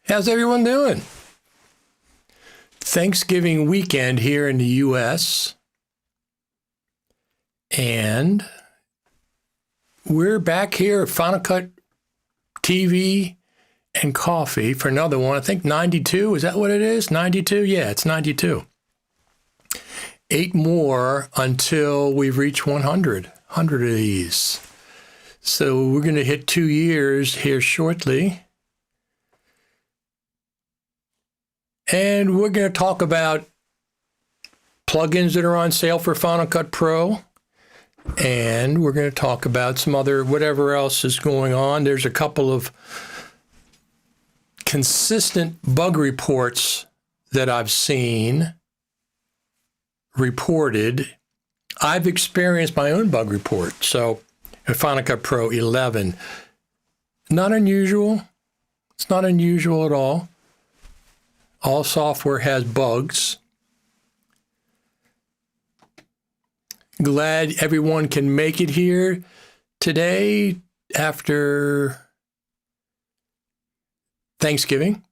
How's everyone doing? Thanksgiving weekend here in the U.S. And we're back here at Final Cut TV and Coffee for another one. I think 92, is that what it is? 92? Yeah, it's 92. 8 more until we've reached 100 of these. So we're going to hit 2 years here shortly. And we're going to talk about plugins that are on sale for Final Cut Pro. And we're going to talk about some other, whatever else is going on. There's a couple of consistent bug reports that I've seen reported. I've experienced my own bug report. So in Final Cut Pro 11, not unusual. It's not unusual at all. All software has bugs. Glad everyone can make it here today after Thanksgiving.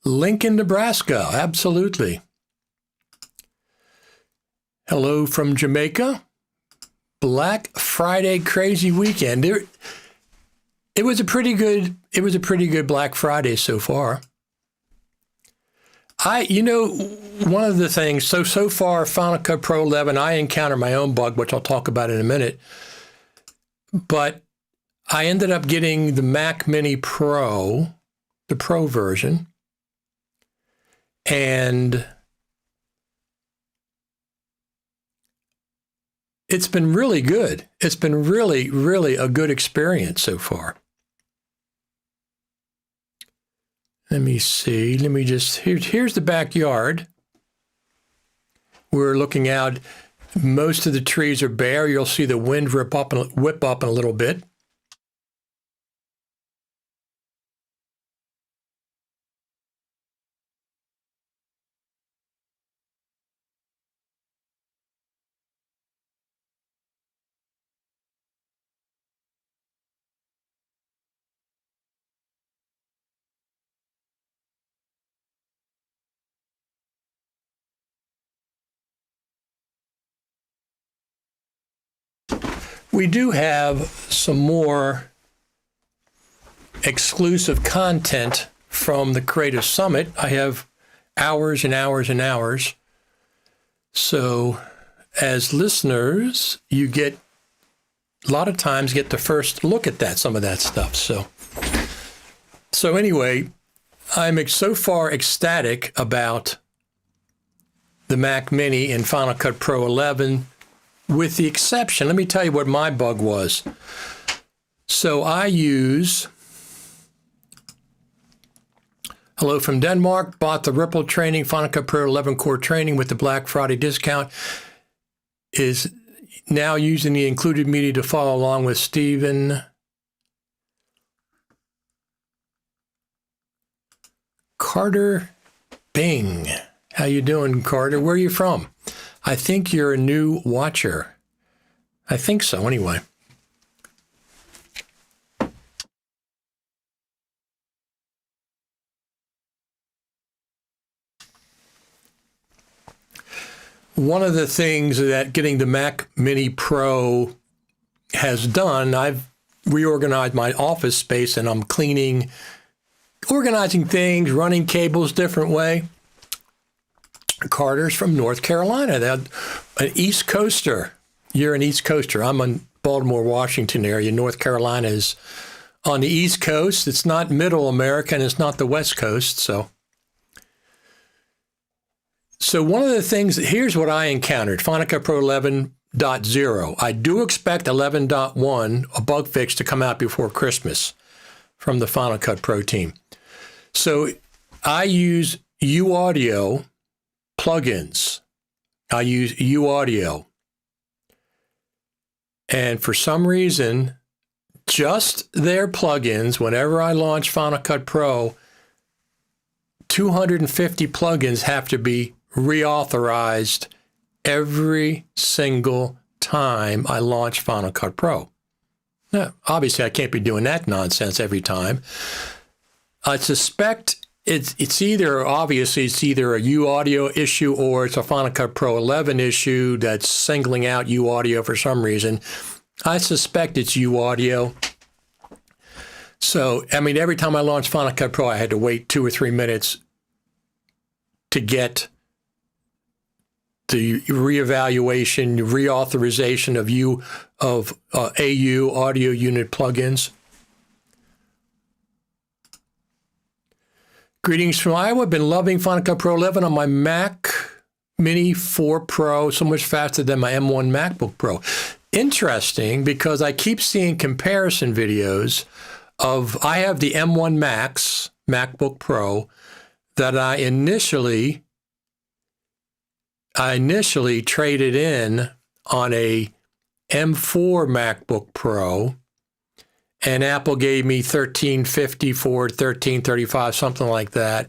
Lincoln, Nebraska, absolutely. Hello from Jamaica. Black Friday crazy weekend. It was a pretty good Black Friday so far. One of the things, so far, Final Cut Pro 11, I encountered my own bug, which I'll talk about in a minute. But I ended up getting the Mac Mini Pro, the Pro version. And it's been really good. It's been really, really a good experience so far. Let me see. Let me just, here's the backyard. We're looking out. Most of the trees are bare. You'll see the wind whip up in a little bit. We do have some more exclusive content from the Creative Summit. I have hours and hours and hours. So as listeners, you get a lot of times get the first look at some of that stuff. So anyway, I'm so far ecstatic about the Mac Mini and Final Cut Pro 11, with the exception, let me tell you what my bug was. So I use, hello from Denmark, bought the Ripple training, Final Cut Pro 11 core training with the Black Friday discount, is now using the included media to follow along with Stephen. Carter Bing. How you doing, Carter? Where are you from? I think you're a new watcher. I think so, anyway. One of the things that getting the Mac Mini Pro has done, I've reorganized my office space and I'm organizing things, running cables different way. Carter's from North Carolina. They're an East Coaster. You're an East Coaster. I'm in Baltimore, Washington area. North Carolina is on the East Coast. It's not middle America and it's not the West Coast. So one of the things, here's what I encountered. Final Cut Pro 11.0. I do expect 11.1, a bug fix, to come out before Christmas from the Final Cut Pro team. So I use UAudio plugins. I use UAudio. And for some reason, just their plugins, whenever I launch Final Cut Pro, 250 plugins have to be reauthorized every single time I launch Final Cut Pro. Now, obviously, I can't be doing that nonsense every time. I suspect it's either a UAudio issue or it's a Final Cut Pro 11 issue that's singling out UAudio for some reason. I suspect it's UAudio. So, I mean, every time I launched Final Cut Pro, I had to wait 2 or 3 minutes to get the reevaluation, reauthorization of AU audio unit plugins. Greetings from Iowa. Been loving Final Cut Pro 11 on my Mac Mini 4 Pro, so much faster than my M1 MacBook Pro. Interesting, because I keep seeing comparison videos of, I have the M1 Max MacBook Pro that I initially traded in on a M4 MacBook Pro, and Apple gave me $1,350 for $1,335, something like that.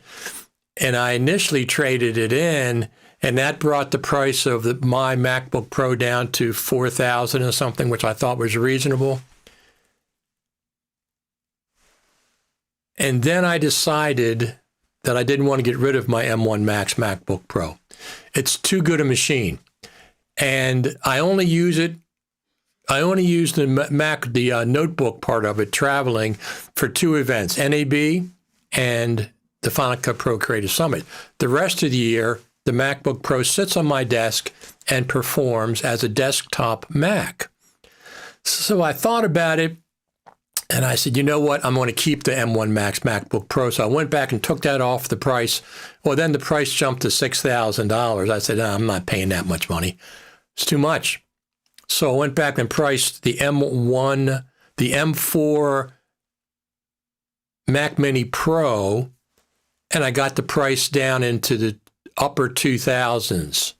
And I initially traded it in, and that brought the price of my MacBook Pro down to $4,000 or something, which I thought was reasonable. And then I decided that I didn't want to get rid of my M1 Max MacBook Pro. It's too good a machine. And I only use the notebook part of it traveling for 2 events, NAB and the Final Cut Pro Creative Summit. The rest of the year, the MacBook Pro sits on my desk and performs as a desktop Mac. So I thought about it, and I said, you know what? I'm going to keep the M1 Max MacBook Pro. So I went back and took that off the price. Well, then the price jumped to $6,000. I said, I'm not paying that much money. It's too much. So I went back and priced the M1, the M4 Mac Mini Pro, and I got the price down into the upper 2000s.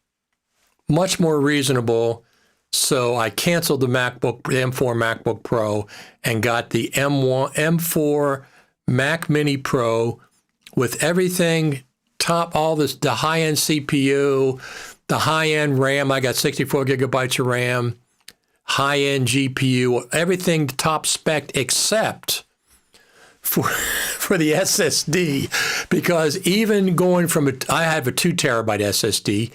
Much more reasonable. So I canceled the M4 MacBook Pro and got the M4 Mac Mini Pro with everything all this, the high-end CPU, the high-end RAM. I got 64 gigabytes of RAM, high-end GPU, everything top spec except for the SSD, because even going from I have a 2 terabyte SSD,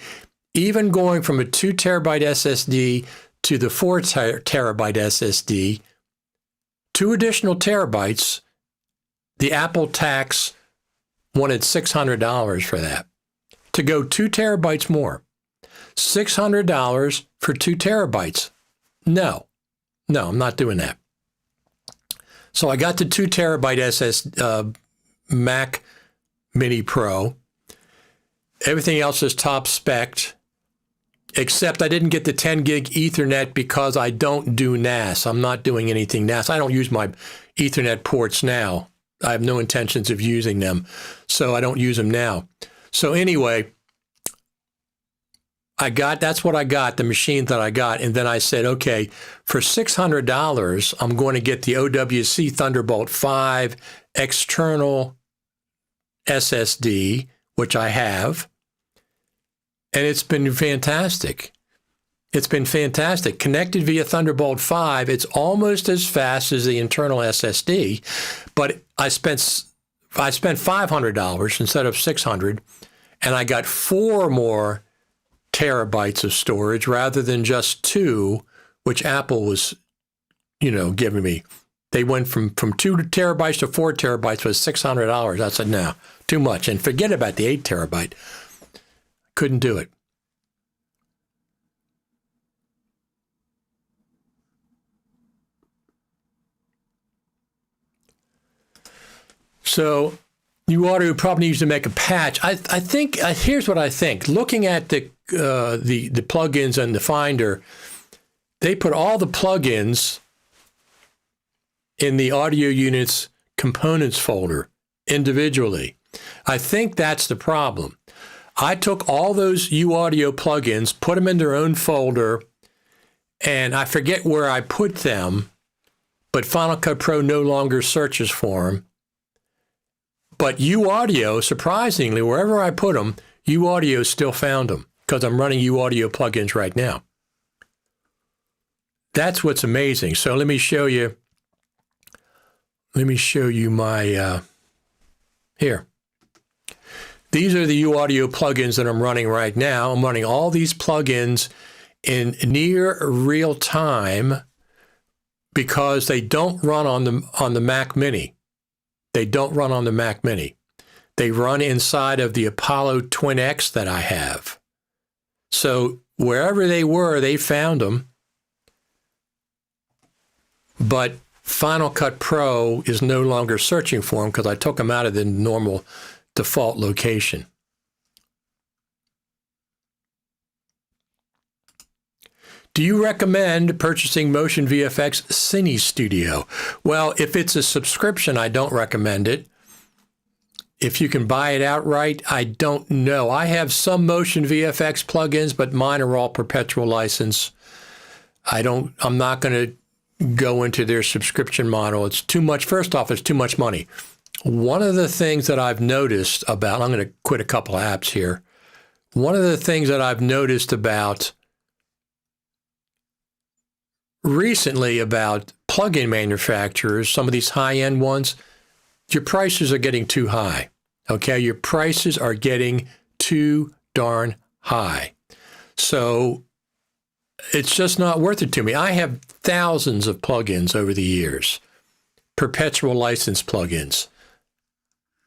even going from a 2 terabyte SSD to the 4 terabyte SSD, 2 additional terabytes, the Apple tax wanted $600 for that. To go 2 terabytes more, $600 for 2 terabytes. No, I'm not doing that. So I got the 2 terabyte Mac Mini Pro. Everything else is top spec, except I didn't get the 10 gig Ethernet because I don't do NAS. I'm not doing anything NAS. I don't use my Ethernet ports now. I have no intentions of using them, so I don't use them now. So anyway, that's what I got, the machine that I got. And then I said, okay, for $600, I'm going to get the OWC Thunderbolt 5 external SSD, which I have. And it's been fantastic. It's been fantastic. Connected via Thunderbolt 5, it's almost as fast as the internal SSD, but I spent $500 instead of $600, and I got 4 more terabytes of storage rather than just 2, which Apple was, giving me. They went from 2 terabytes to 4 terabytes was $600. I said, no, too much. And forget about the 8 terabyte. Couldn't do it. So you probably needs to make a patch. I think here's what I think. Looking at the plugins and the Finder, they put all the plugins in the audio units components folder individually. I think that's the problem. I took all those UAudio plugins, put them in their own folder, and I forget where I put them, but Final Cut Pro no longer searches for them. But UAudio, surprisingly, wherever I put them, UAudio still found them because I'm running UAudio plugins right now. That's what's amazing. So let me show you my, here. These are the UAudio plugins that I'm running right now. I'm running all these plugins in near real time because they don't run on the Mac Mini. They don't run on the Mac Mini. They run inside of the Apollo Twin X that I have. So wherever they were, they found them. But Final Cut Pro is no longer searching for them because I took them out of the normal default location. Do you recommend purchasing Motion VFX Cine Studio? Well, if it's a subscription, I don't recommend it. If you can buy it outright, I don't know. I have some Motion VFX plugins, but mine are all perpetual license. I'm not going to go into their subscription model. It's too much. First off, it's too much money. One of the things that I've noticed about, I'm going to quit a couple of apps here. One of the things that I've noticed about recently about plug-in manufacturers, some of these high-end ones, your prices are getting too high. Okay, your prices are getting too darn high. So it's just not worth it to me. I have thousands of plugins over the years, perpetual license plugins.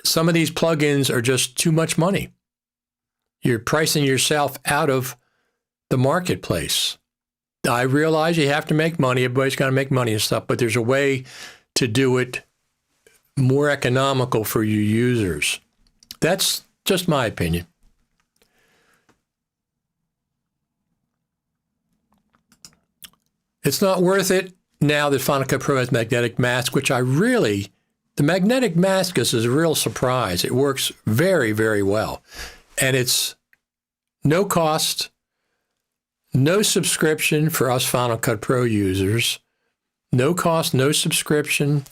Some of these plugins are just too much money. You're pricing yourself out of the marketplace. I realize you have to make money. Everybody's got to make money and stuff, but there's a way to do it more economical for you users. That's just my opinion. It's not worth it now that Final Cut Pro has magnetic mask, which the magnetic mask is a real surprise. It works very, very well. And it's no cost, no subscription for us Final Cut Pro users. No cost, no subscription.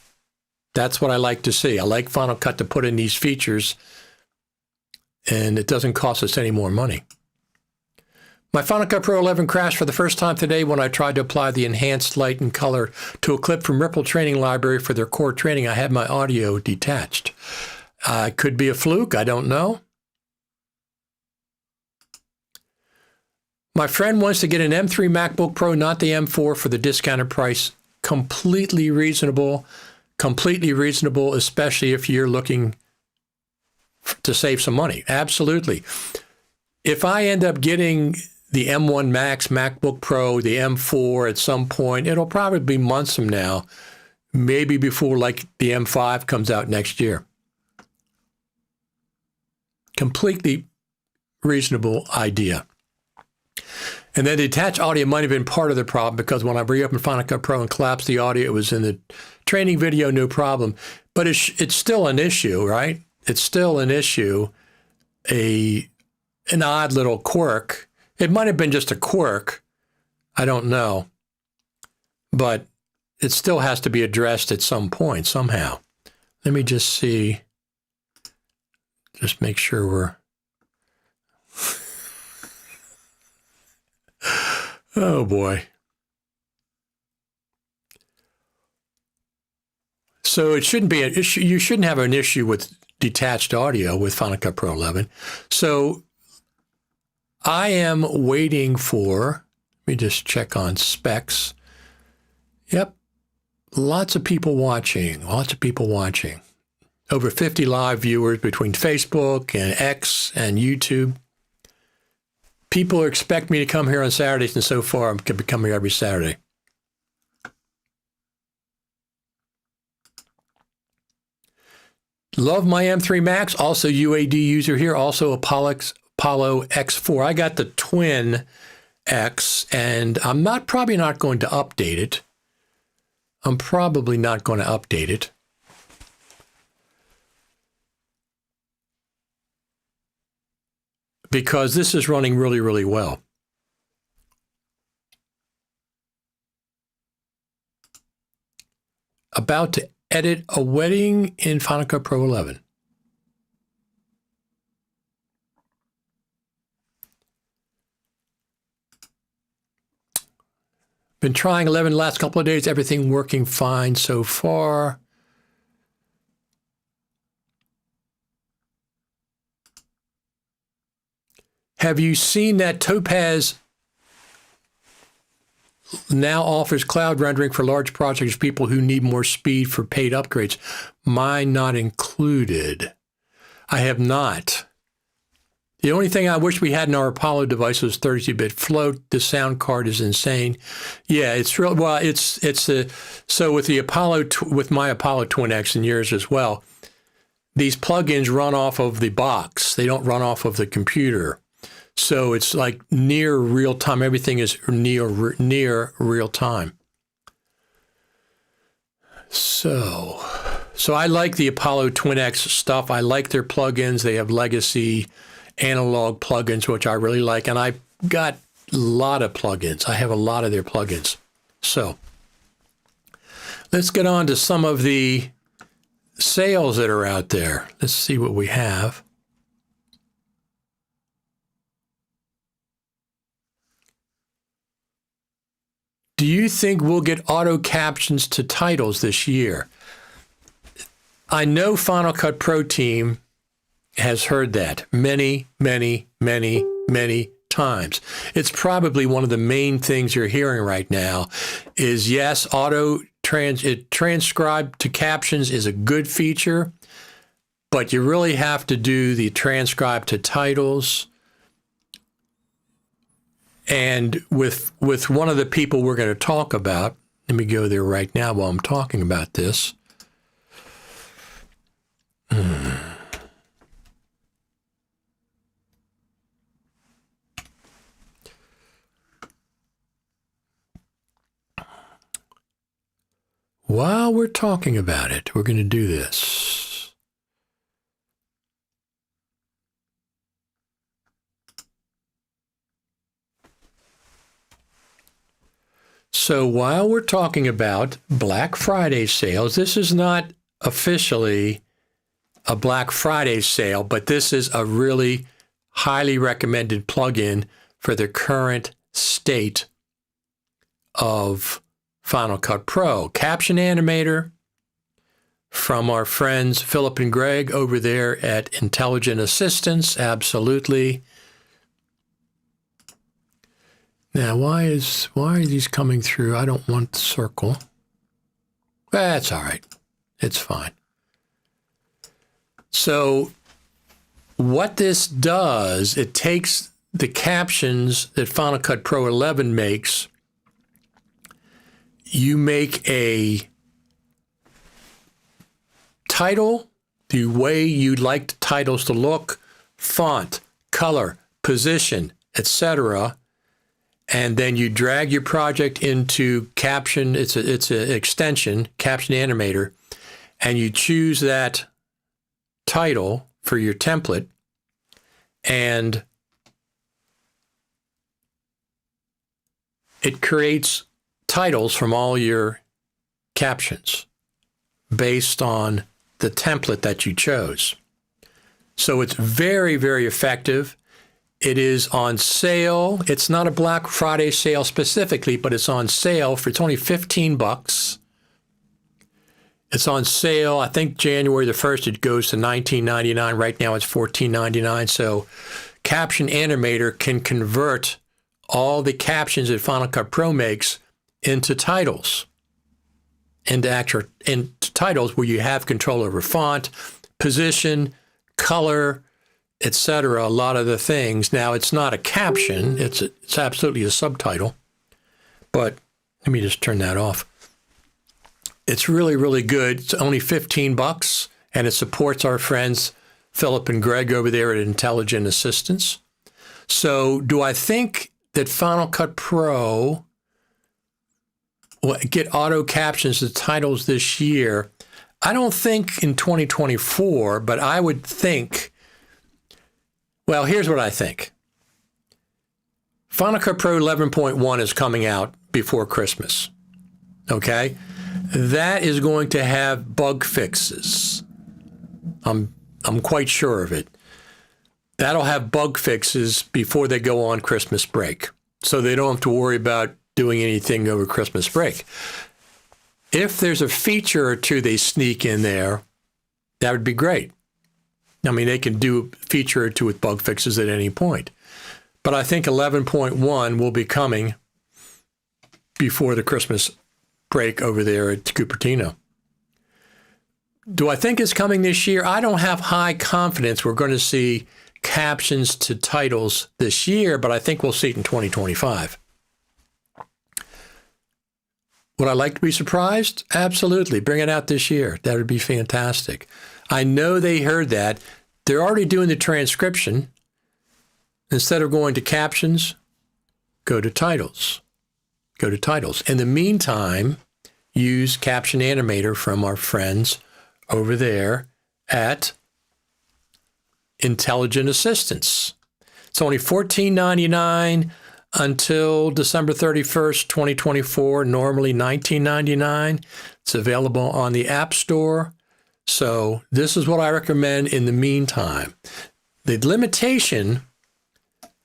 That's what I like to see. I like Final Cut to put in these features, and it doesn't cost us any more money. My Final Cut Pro 11 crashed for the first time today when I tried to apply the enhanced light and color to a clip from Ripple Training Library for their core training. I had my audio detached. Could be a fluke. I don't know. My friend wants to get an M3 MacBook Pro, not the M4, for the discounted price. Completely reasonable, especially if you're looking to save some money. Absolutely. If I end up getting the M1 Max MacBook Pro, the M4 at some point, it'll probably be months from now, maybe before like the M5 comes out next year. Completely reasonable idea. And then the attached audio might have been part of the problem, because when I reopened Final Cut Pro and collapsed the audio, it was in the training video, no problem. But it's still an issue, right? It's still an issue, an odd little quirk. It might have been just a quirk. I don't know. But it still has to be addressed at some point, somehow. Let me just see. Just make sure we're... Oh, boy. So it shouldn't be an issue. You shouldn't have an issue with detached audio with Final Cut Pro 11. So I am waiting for, let me just check on specs. Yep. Lots of people watching. Over 50 live viewers between Facebook and X and YouTube. People expect me to come here on Saturdays, and so far I'm going to be coming every Saturday. Love my M3 Max, also UAD user here, also Apollo X4. I got the Twin X, and I'm probably not going to update it. Because this is running really, really well. About to edit a wedding in Final Cut Pro 11. Been trying 11 the last couple of days. Everything working fine so far. Have you seen that Topaz now offers cloud rendering for large projects, people who need more speed for paid upgrades? Mine not included. I have not. The only thing I wish we had in our Apollo device was 32-bit float. The sound card is insane. Yeah, it's real. Well, so with the Apollo, with my Apollo Twin X and yours as well, these plugins run off of the box. They don't run off of the computer. So it's like near real time. Everything is near real time. So I like the Apollo Twin X stuff. I like their plugins. They have legacy analog plugins, which I really like. And I've got a lot of plugins. I have a lot of their plugins. So let's get on to some of the sales that are out there. Let's see what we have. Do you think we'll get auto captions to titles this year? I know Final Cut Pro team has heard that many, many, many, many times. It's probably one of the main things you're hearing right now is, yes, transcribe to captions is a good feature, but you really have to do the transcribe to titles. And with one of the people we're going to talk about, let me go there right now while I'm talking about this. while we're talking about it, we're going to do this. So while we're talking about Black Friday sales, this is not officially a Black Friday sale, but this is a really highly recommended plugin for the current state of Final Cut Pro. Caption Animator from our friends Philip and Greg over there at Intelligent Assistance, absolutely. Now, why are these coming through? I don't want the circle. That's all right. It's fine. So what this does, it takes the captions that Final Cut Pro 11 makes. You make a title the way you'd like the titles to look, font, color, position, etc., and then you drag your project into Caption. It's an extension, Caption Animator, and you choose that title for your template, and it creates titles from all your captions based on the template that you chose. So it's very, very effective. It is on sale. It's not a Black Friday sale specifically, but it's on sale it's only $15. It's on sale. I think January the 1st, it goes to $19.99. Right now it's $14.99. So Caption Animator can convert all the captions that Final Cut Pro makes into titles, into titles where you have control over font, position, color, etc. A lot of the things. Now, it's not a caption. It's absolutely a subtitle. But let me just turn that off. It's really, really good. It's only $15, and it supports our friends Philip and Greg over there at Intelligent Assistance. So do I think that Final Cut Pro will get auto captions to titles this year? I don't think in 2024, but I would think, well, here's what I think. Final Cut Pro 11.1 is coming out before Christmas, okay? That is going to have bug fixes. I'm quite sure of it. That'll have bug fixes before they go on Christmas break, so they don't have to worry about doing anything over Christmas break. If there's a feature or two they sneak in there, that would be great. I mean, they can do a feature or two with bug fixes at any point. But I think 11.1 will be coming before the Christmas break over there at Cupertino. Do I think it's coming this year? I don't have high confidence we're going to see captions to titles this year, but I think we'll see it in 2025. Would I like to be surprised? Absolutely. Bring it out this year. That would be fantastic. I know they heard that. They're already doing the transcription. Instead of going to captions, go to titles. Go to titles. In the meantime, use Caption Animator from our friends over there at Intelligent Assistance. It's only $14.99 until December 31st, 2024, normally $19.99. It's available on the App Store. So this is what I recommend in the meantime. The limitation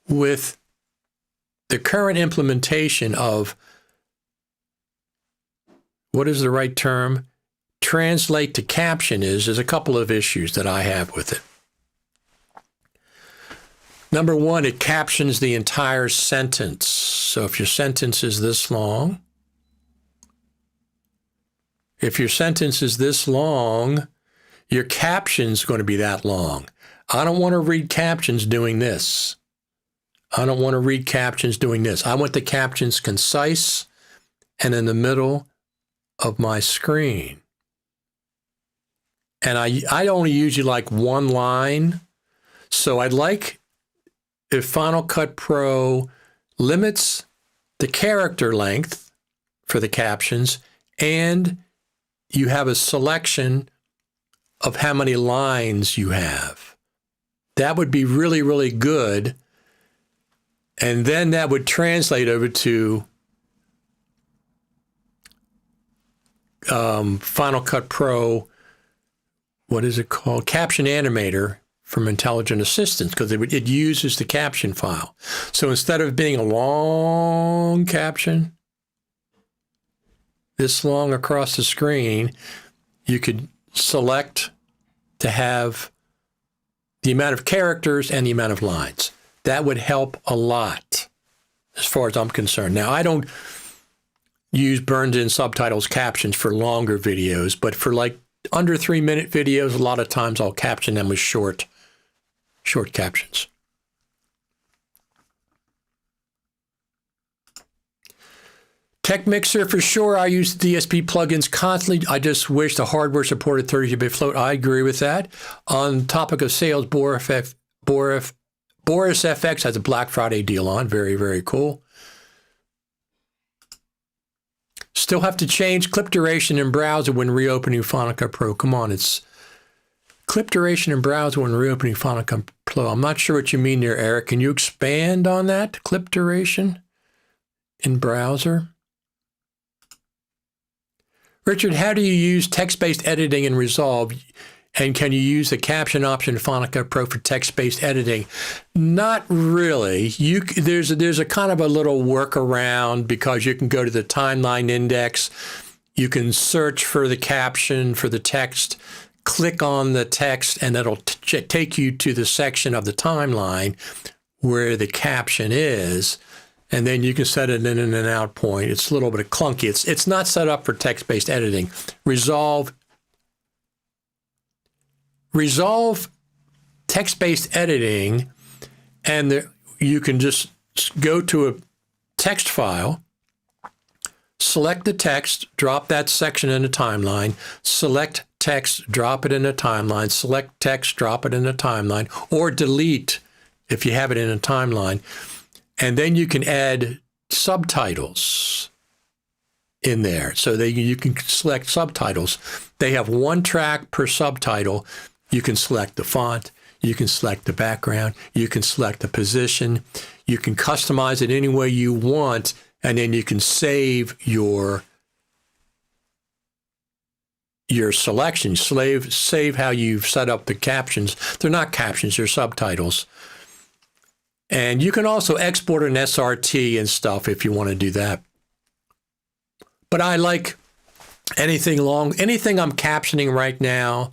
with the current implementation of, what is the right term? Translate to caption is a couple of issues that I have with it. Number one, it captions the entire sentence. So if your sentence is this long, your caption's going to be that long. I don't want to read captions doing this. I want the captions concise and in the middle of my screen. And I only usually like one line. So I'd like if Final Cut Pro limits the character length for the captions and you have a selection of how many lines you have. That would be really, really good. And then that would translate over to Final Cut Pro, what is it called? Caption Animator from Intelligent Assistance, because it uses the caption file. So instead of being a long caption, this long across the screen, you could select to have the amount of characters and the amount of lines. That would help a lot as far as I'm concerned. Now, I don't use burned-in subtitles captions for longer videos, but for like under 3-minute videos, a lot of times I'll caption them with short captions. Tech Mixer, for sure, I use DSP plugins constantly. I just wish the hardware supported 32-bit float. I agree with that. On topic of sales, Boris FX has a Black Friday deal on. Very, very cool. Still have to change clip duration in browser when reopening Final Cut Pro. Come on, it's clip duration in browser when reopening Final Cut Pro. I'm not sure what you mean there, Eric. Can you expand on that? Clip duration in browser? Richard, how do you use text-based editing in Resolve? And can you use the caption option in Final Cut Pro for text-based editing? Not really. There's a kind of a little workaround, because you can go to the timeline index. You can search for the caption for the text, click on the text, and it'll take you to the section of the timeline where the caption is. And then you can set an in and an out point. It's a little bit clunky. It's not set up for text-based editing. Resolve text-based editing, and you can just go to a text file, select the text, drop that section in the timeline, select text, drop it in the timeline, select text, drop it in the timeline, or delete if you have it in a timeline. And then you can add subtitles in there. So you can select subtitles. They have 1 track per subtitle. You can select the font. You can select the background. You can select the position. You can customize it any way you want. And then you can save your selection. Save how you've set up the captions. They're not captions, they're subtitles. And you can also export an SRT and stuff if you want to do that. But I like anything I'm captioning right now,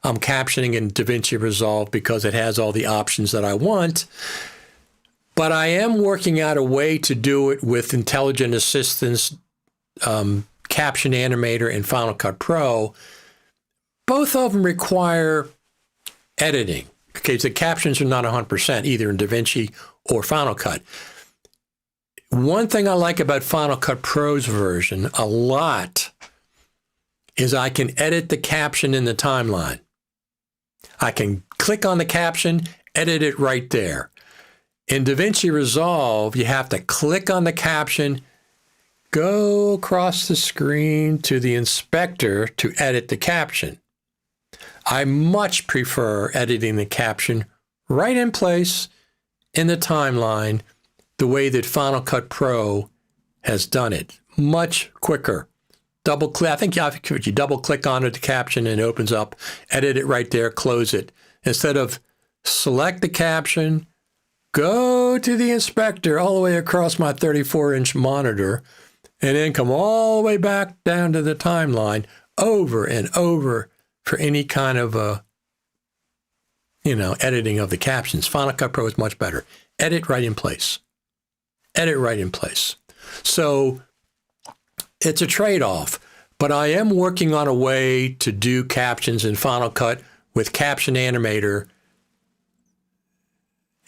I'm captioning in DaVinci Resolve because it has all the options that I want. But I am working out a way to do it with Intelligent Assistance, Caption Animator, and Final Cut Pro. Both of them require editing. Okay, so the captions are not 100% either in DaVinci or Final Cut. One thing I like about Final Cut Pro's version a lot is I can edit the caption in the timeline. I can click on the caption, edit it right there. In DaVinci Resolve, you have to click on the caption, go across the screen to the inspector to edit the caption. I much prefer editing the caption right in place in the timeline the way that Final Cut Pro has done it. Much quicker. Double click. I think you double click on the caption and it opens up. Edit it right there. Close it. Instead of select the caption, go to the inspector all the way across my 34-inch monitor, and then come all the way back down to the timeline over and over for any kind of editing of the captions. Final Cut Pro is much better. Edit right in place. Edit right in place. So it's a trade-off, but I am working on a way to do captions in Final Cut with Caption Animator,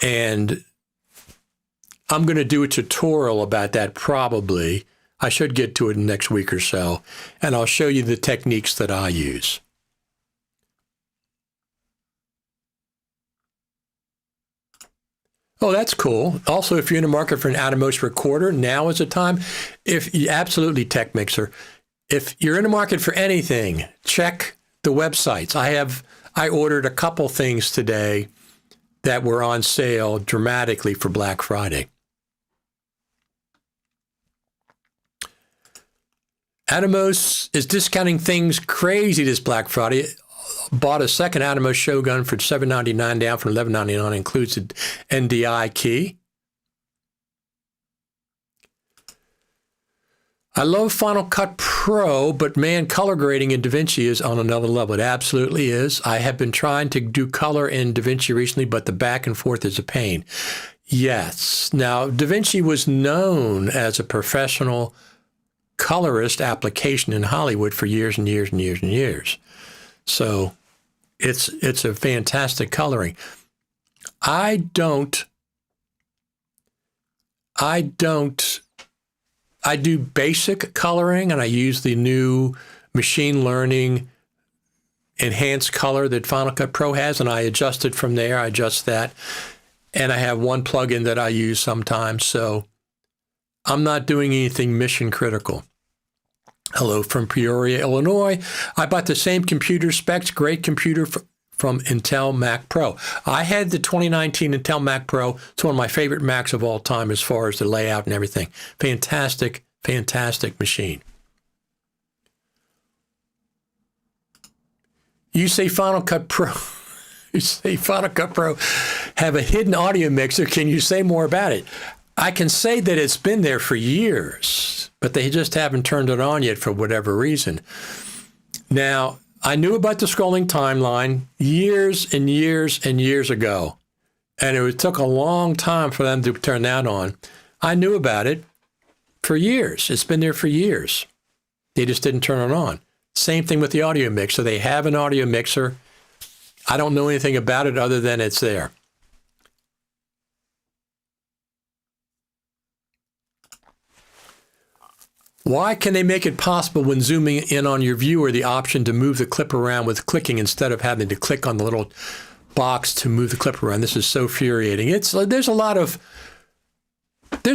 and I'm going to do a tutorial about that probably. I should get to it in the next week or so, and I'll show you the techniques that I use. Oh, that's cool. Also, if you're in the market for an out-of-motion recorder, now is the time. Absolutely, Tech Mixer. if you're in the market for anything, check the websites. I ordered a couple things today that were on sale dramatically for Black Friday. Atomos is discounting things crazy this Black Friday. Bought a second Atomos Shogun for $7.99 down from $11.99. Includes an NDI key. I love Final Cut Pro, but man, color grading in DaVinci is on another level. It absolutely is. I have been trying to do color in DaVinci recently, but the back and forth is a pain. Yes. Now, DaVinci was known as a professional colorist application in Hollywood for years and years and years and years. So it's a fantastic coloring. I do basic coloring, and I use the new machine learning enhanced color that Final Cut Pro has, and I adjust it from there. I adjust that. And I have one plugin that I use sometimes, so I'm not doing anything mission critical. Hello from Peoria, Illinois. I bought the same computer specs, great computer from Intel Mac Pro. I had the 2019 Intel Mac Pro. It's one of my favorite Macs of all time as far as the layout and everything. Fantastic, fantastic machine. You say Final Cut Pro. You say Final Cut Pro have a hidden audio mixer. Can you say more about it? I can say that it's been there for years, but they just haven't turned it on yet for whatever reason. Now, I knew about the scrolling timeline years and years and years ago, and it took a long time for them to turn that on. I knew about it for years. It's been there for years. They just didn't turn it on. Same thing with the audio mixer. They have an audio mixer. I don't know anything about it other than it's there. Why can they make it possible when zooming in on your viewer the option to move the clip around with clicking instead of having to click on the little box to move the clip around? This is so infuriating. There's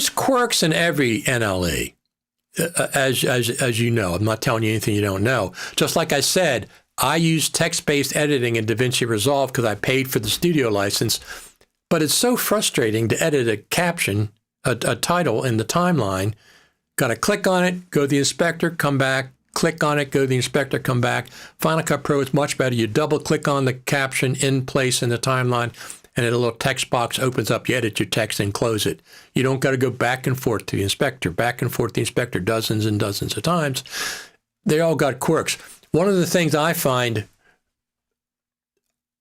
quirks in every NLE, as you know. I'm not telling you anything you don't know. Just like I said, I use text-based editing in DaVinci Resolve because I paid for the studio license, but it's so frustrating to edit a caption, a title in the timeline. Got to click on it, go to the inspector, come back, click on it, go to the inspector, come back. Final Cut Pro is much better. You double click on the caption in place in the timeline, and a little text box opens up. You edit your text and close it. You don't got to go back and forth to the inspector, back and forth to the inspector dozens and dozens of times. They all got quirks. One of the things I find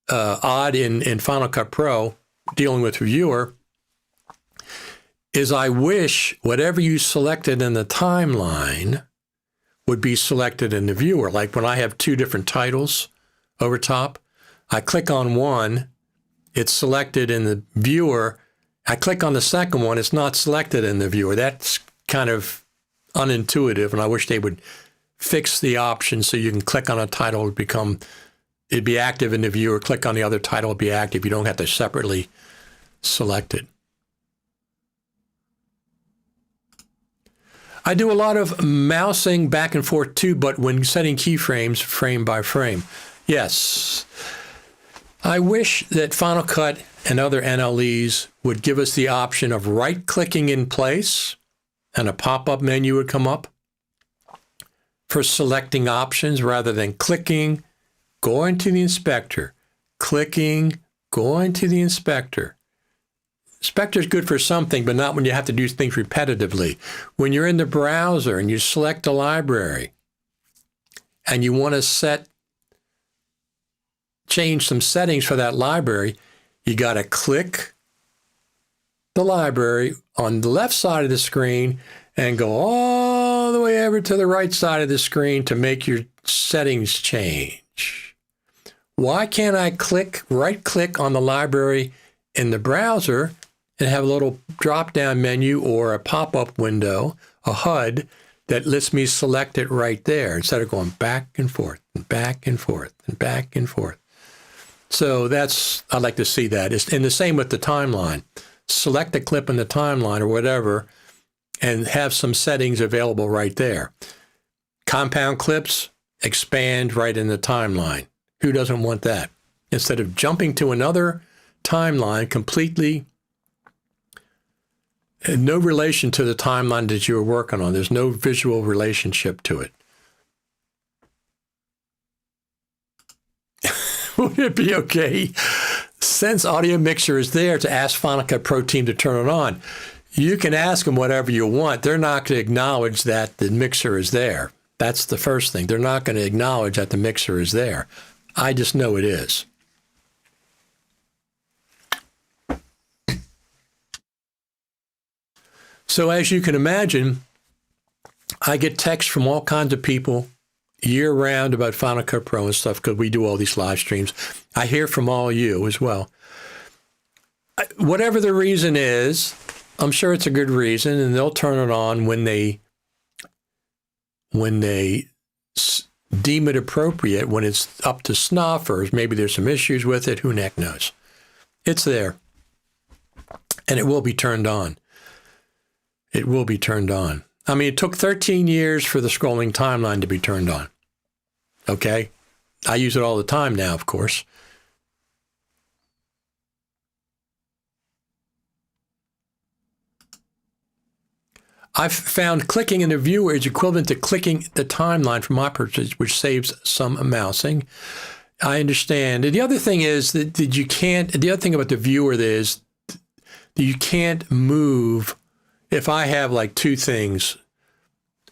odd in Final Cut Pro, dealing with reviewer, is I wish whatever you selected in the timeline would be selected in the viewer. Like when I have two different titles over top, I click on one, it's selected in the viewer. I click on the second one, it's not selected in the viewer. That's kind of unintuitive, and I wish they would fix the option so you can click on a title, it'd be active in the viewer, click on the other title, it'd be active. You don't have to separately select it. I do a lot of mousing back and forth too, but when setting keyframes frame by frame. Yes. I wish that Final Cut and other NLEs would give us the option of right-clicking in place and a pop-up menu would come up for selecting options rather than clicking, going to the inspector, clicking, going to the inspector. Inspector is good for something, but not when you have to do things repetitively. When you're in the browser and you select a library and you want to change some settings for that library, you got to click the library on the left side of the screen and go all the way over to the right side of the screen to make your settings change. Why can't I right-click on the library in the browser and have a little drop-down menu or a pop-up window, a HUD, that lets me select it right there instead of going back and forth and back and forth and back and forth. So I'd like to see that. And the same with the timeline. Select a clip in the timeline or whatever and have some settings available right there. compound clips, expand right in the timeline. Who doesn't want that? Instead of jumping to another timeline completely, no relation to the timeline that you were working on. There's no visual relationship to it. Would it be okay, since Audio Mixer is there, to ask Final Cut Pro team to turn it on? You can ask them whatever you want. They're not going to acknowledge that the mixer is there. That's the first thing. They're not going to acknowledge that the mixer is there. I just know it is. So as you can imagine, I get texts from all kinds of people year-round about Final Cut Pro and stuff, because we do all these live streams. I hear from all you as well. Whatever the reason is, I'm sure it's a good reason, and they'll turn it on when they deem it appropriate, when it's up to snuff, or maybe there's some issues with it. Who the heck knows? It's there, and it will be turned on. It will be turned on. I mean, it took 13 years for the scrolling timeline to be turned on. Okay? I use it all the time now, of course. I've found clicking in the viewer is equivalent to clicking the timeline from my purchase, which saves some mousing. I understand. And the other thing is that the other thing about the viewer is that you can't move. If I have like two things,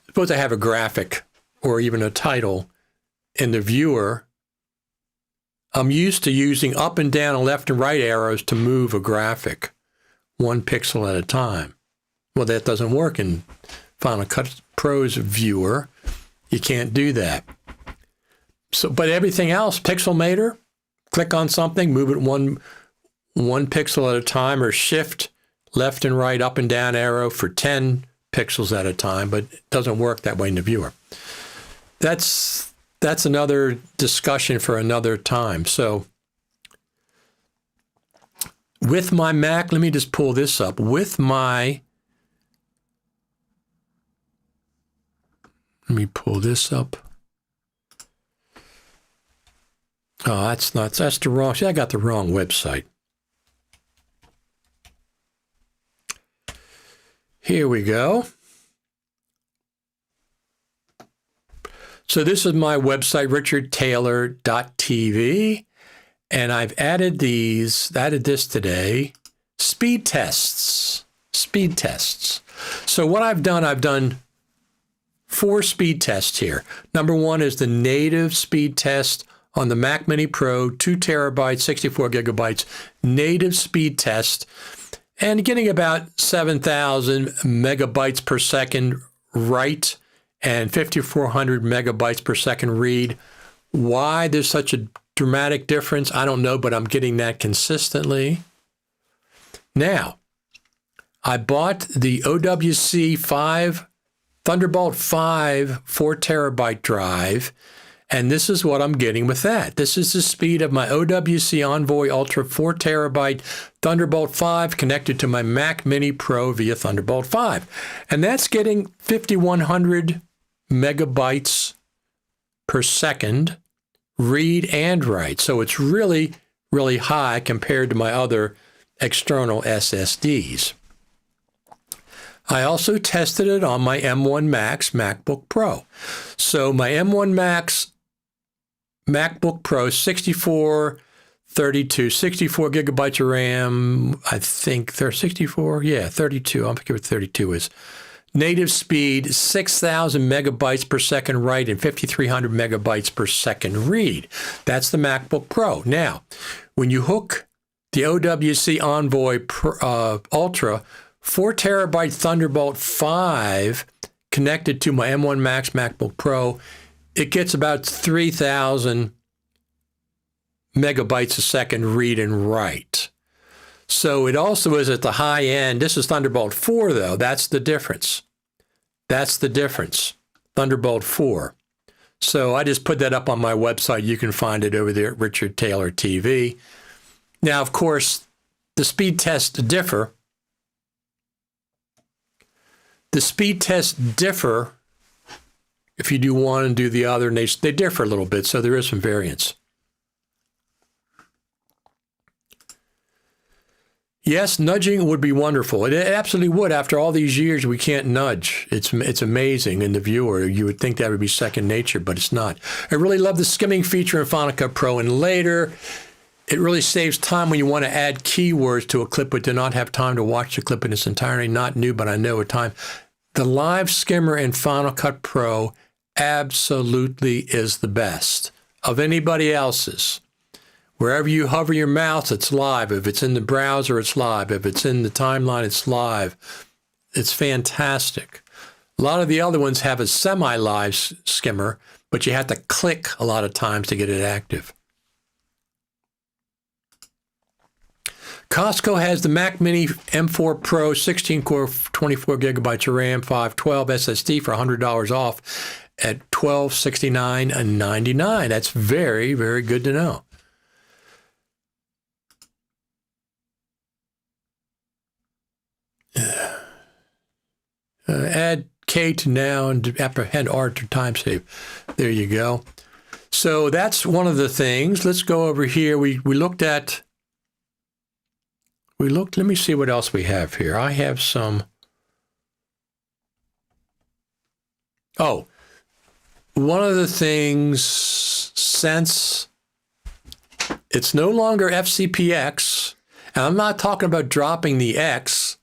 suppose I have a graphic or even a title in the viewer, I'm used to using up and down and left and right arrows to move a graphic 1 pixel at a time. Well, that doesn't work in Final Cut Pro's viewer. You can't do that. So, but everything else, Pixelmator, click on something, move it one pixel at a time, or shift left and right, up and down arrow for 10 pixels at a time, but it doesn't work that way in the viewer. That's another discussion for another time. So with my Mac, let me just pull this up. Let me pull this up. Oh, that's the wrong, see, I got the wrong website. Here we go. So this is my website, richardtaylor.tv, and I've added this today, speed tests. So what I've done 4 speed tests here. Number 1 is the native speed test on the Mac Mini Pro, 2 terabytes, 64 gigabytes, native speed test, and getting about 7,000 megabytes per second write and 5,400 megabytes per second read. Why there's such a dramatic difference, I don't know, but I'm getting that consistently. Now, I bought the OWC 5 Thunderbolt 5 4 terabyte drive, and this is what I'm getting with that. This is the speed of my OWC Envoy Ultra 4 terabyte Thunderbolt 5 connected to my Mac Mini Pro via Thunderbolt 5. And that's getting 5,100 megabytes per second read and write. So it's really, really high compared to my other external SSDs. I also tested it on my M1 Max MacBook Pro. So my M1 Max MacBook Pro, 64 gigabytes of RAM. I think they're 64. Yeah, 32. I forget what 32 is. Native speed, 6,000 megabytes per second write and 5,300 megabytes per second read. That's the MacBook Pro. Now, when you hook the OWC Envoy Ultra 4 terabyte Thunderbolt 5 connected to my M1 Max MacBook Pro, it gets about 3,000 megabytes a second read and write. So it also is at the high end. This is Thunderbolt 4, though. That's the difference. Thunderbolt 4. So I just put that up on my website. You can find it over there at Richard Taylor TV. Now, of course, the speed tests differ. The speed tests differ if you do one and do the other, and they differ a little bit, so there is some variance. Yes, nudging would be wonderful. It absolutely would. After all these years, we can't nudge. It's amazing in the viewer. You would think that would be second nature, but it's not. I really love the skimming feature in Final Cut Pro, and later, it really saves time when you want to add keywords to a clip but do not have time to watch the clip in its entirety. Not new, but I know at time. The live skimmer in Final Cut Pro absolutely is the best of anybody else's. Wherever you hover your mouse, it's live. If it's in the browser, it's live. If it's in the timeline, it's live. It's fantastic. A lot of the other ones have a semi-live skimmer, but you have to click a lot of times to get it active. Costco has the Mac Mini M4 Pro 16-core, 24 gigabytes of RAM, 512 SSD for $100 off at $1269.99. That's very, very good to know. Add K to now and apprehend R to time save. There you go. So that's one of the things. Let's go over here. We looked, let me see what else we have here. I have some. Oh, one of the things, since it's no longer FCPX, and I'm not talking about dropping the X.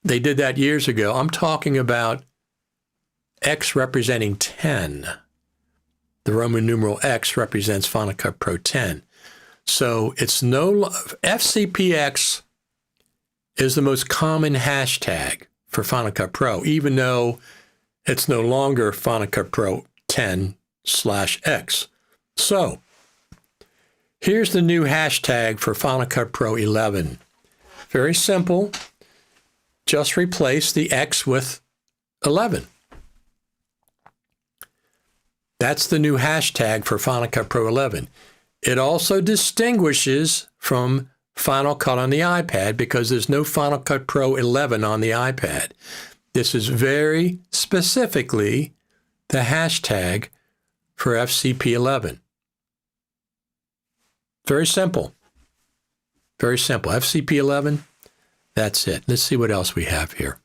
They did that years ago. I'm talking about X representing 10. The Roman numeral X represents Final Cut Pro 10. So it's FCPX is the most common hashtag for Final Cut Pro, even though it's no longer Final Cut Pro 10/X. So here's the new hashtag for Final Cut Pro 11. Very simple. Just replace the X with 11. That's the new hashtag for Final Cut Pro 11. It also distinguishes from Final Cut on the iPad because there's no Final Cut Pro 11 on the iPad. This is very specifically the hashtag for FCP 11. Very simple. Very simple. FCP 11. That's it. Let's see what else we have here.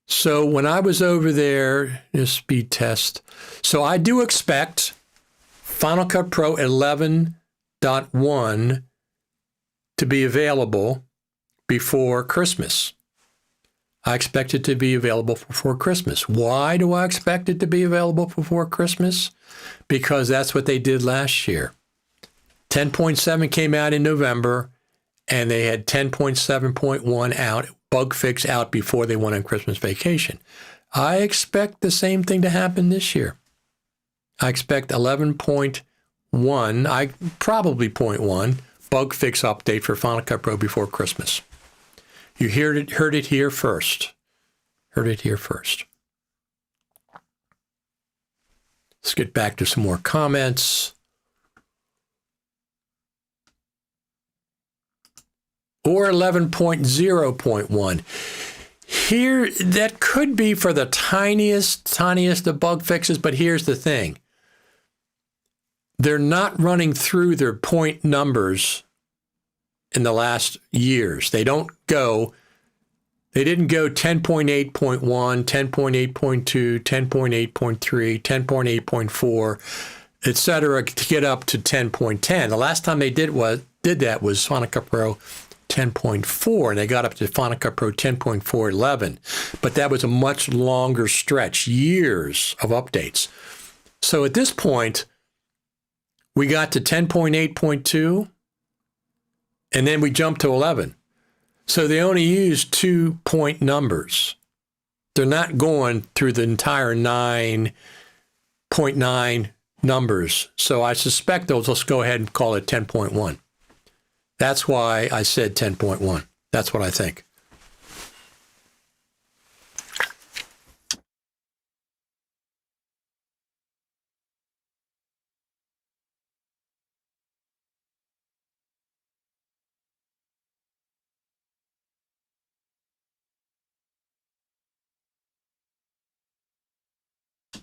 So when I was over there, this speed test. So I do expect Final Cut Pro 11.1 to be available before Christmas. I expect it to be available before Christmas. Why do I expect it to be available before Christmas? Because that's what they did last year. 10.7 came out in November, and they had 10.7.1 out, bug fix out before they went on Christmas vacation. I expect the same thing to happen this year. I expect 11.1, probably 0.1, bug fix update for Final Cut Pro before Christmas. You heard it here first. Heard it here first. Let's get back to some more comments. Or 11.0.1. Here, that could be for the tiniest of bug fixes, but here's the thing. They're not running through their point numbers in the last years. They didn't go 10.8.1, 10.8.2, 10.8.3, 10.8.4, et cetera, to get up to 10.10. The last time they did that was Final Cut Pro 10.4, and they got up to Final Cut Pro 10.4.11. But that was a much longer stretch, years of updates. So at this point, we got to 10.8.2, and then we jumped to 11. So they only used 2-point numbers. They're not going through the entire 9.9 numbers. So I suspect they'll just go ahead and call it 10.1. That's why I said 10.1. That's what I think.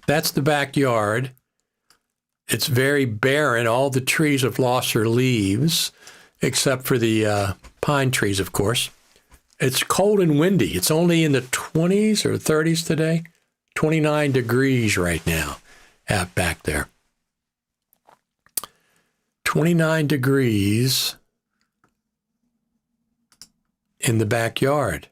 That's the backyard. It's very barren. All the trees have lost their leaves, except for the pine trees, of course. It's cold and windy. It's only in the 20s or 30s today. 29 degrees right now out back there. 29 degrees in the backyard.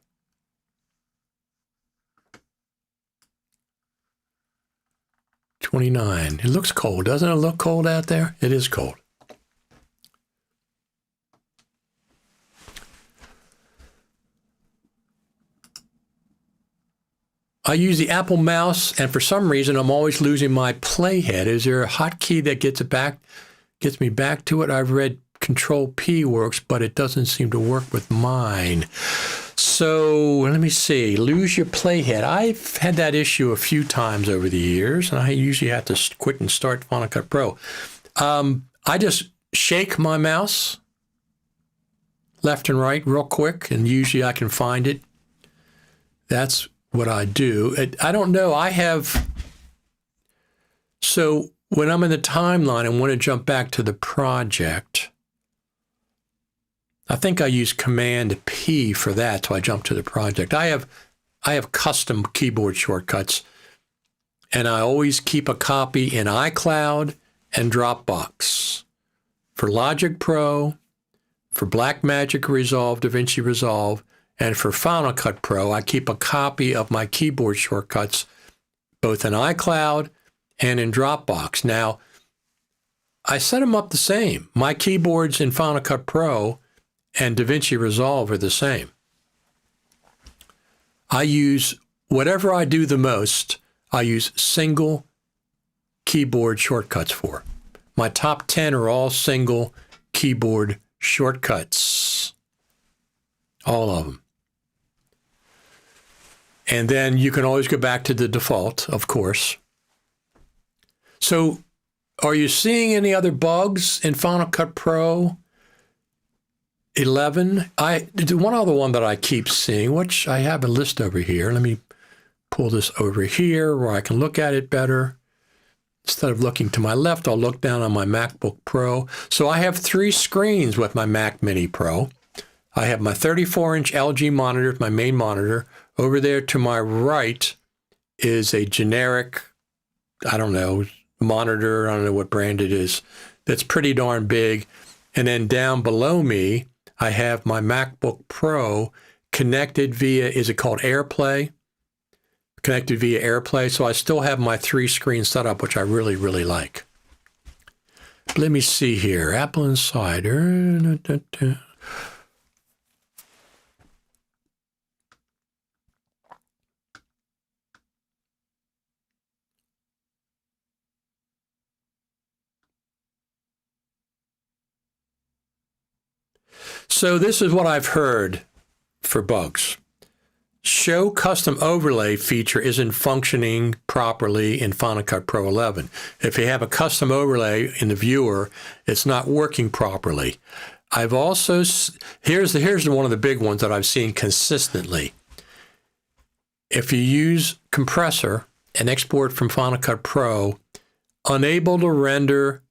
It looks cold. Doesn't it look cold out there? It is cold. I use the Apple mouse, and for some reason, I'm always losing my playhead. Is there a hotkey that gets me back to it? I've read Control P works, but it doesn't seem to work with mine. So let me see. Lose your playhead. I've had that issue a few times over the years, and I usually have to quit and start Final Cut Pro. I just shake my mouse left and right real quick, and usually I can find it. That's what I do. I don't know. So when I'm in the timeline and want to jump back to the project, I think I use Command P for that, so I jump to the project. I have custom keyboard shortcuts, and I always keep a copy in iCloud and Dropbox. For Logic Pro, for Blackmagic Resolve, DaVinci Resolve, and for Final Cut Pro, I keep a copy of my keyboard shortcuts both in iCloud and in Dropbox. Now, I set them up the same. My keyboards in Final Cut Pro and DaVinci Resolve are the same. I use, whatever I do the most, I use single keyboard shortcuts for. My top 10 are all single keyboard shortcuts. All of them. And then you can always go back to the default, of course. So are you seeing any other bugs in Final Cut Pro 11? One other one that I keep seeing, which I have a list over here. Let me pull this over here where I can look at it better. Instead of looking to my left, I'll look down on my MacBook Pro. So I have 3 screens with my Mac Mini Pro. I have my 34-inch LG monitor, my main monitor. Over there to my right is a generic, I don't know, monitor. I don't know what brand it is. That's pretty darn big. And then down below me, I have my MacBook Pro connected via, is it called AirPlay? Connected via AirPlay. So I still have my 3 screen setup, which I really, really like. Let me see here. Apple Insider. So this is what I've heard for bugs. Show custom overlay feature isn't functioning properly in Final Cut Pro 11. If you have a custom overlay in the viewer, it's not working properly. I've also, here's one of the big ones that I've seen consistently. If you use compressor and export from Final Cut Pro, unable to render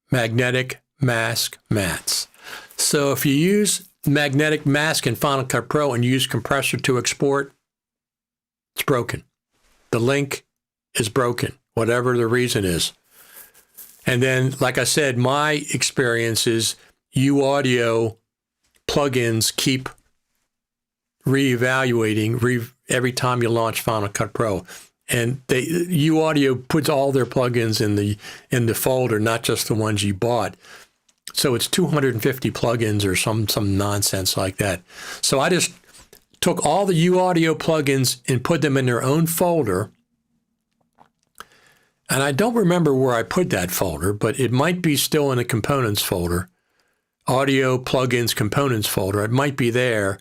magnetic mask mats. So if you use magnetic mask in Final Cut Pro and use compressor to export, it's broken. The link is broken, whatever the reason is. And then, like I said, my experience is UAudio plugins keep reevaluating every time you launch Final Cut Pro. And UAudio puts all their plugins in the folder, not just the ones you bought. So it's 250 plugins or some nonsense like that. So I just took all the UAudio plugins and put them in their own folder. And I don't remember where I put that folder, but it might be still in the components folder. Audio plugins components folder. It might be there.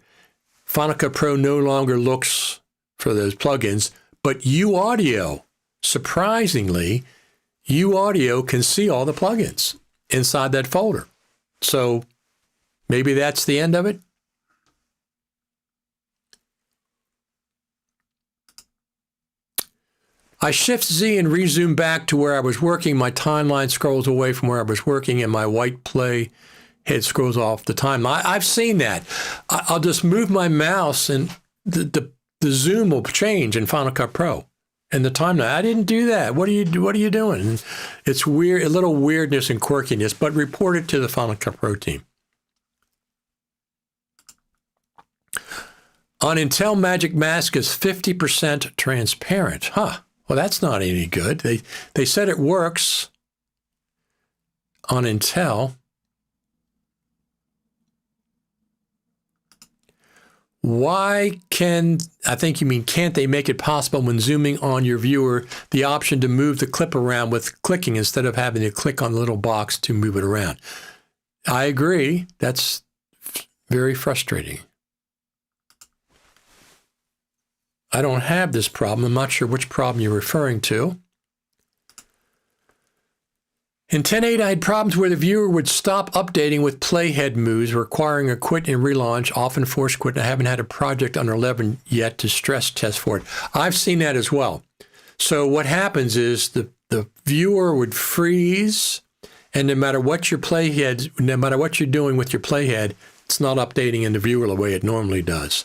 Final Cut Pro no longer looks for those plugins, but UAudio, surprisingly, UAudio can see all the plugins inside that folder. So maybe that's the end of it. I shift Z and resume back to where I was working. My timeline scrolls away from where I was working, and my white play head scrolls off the timeline. I've seen that. I'll just move my mouse, and the zoom will change in Final Cut Pro. And the timeline, I didn't do that. What are you doing? And it's weird, a little weirdness and quirkiness, but report it to the Final Cut Pro team. On Intel, Magic Mask is 50% transparent. Huh. Well, that's not any good. They said it works on Intel. Why I think you mean, can't they make it possible when zooming on your viewer, the option to move the clip around with clicking instead of having to click on the little box to move it around? I agree. That's very frustrating. I don't have this problem. I'm not sure which problem you're referring to. In 10.8, I had problems where the viewer would stop updating with playhead moves, requiring a quit and relaunch, often force quit. I haven't had a project under 11 yet to stress test for it. I've seen that as well. So what happens is the viewer would freeze, and no matter what your playhead, no matter what you're doing with your playhead, it's not updating in the viewer the way it normally does.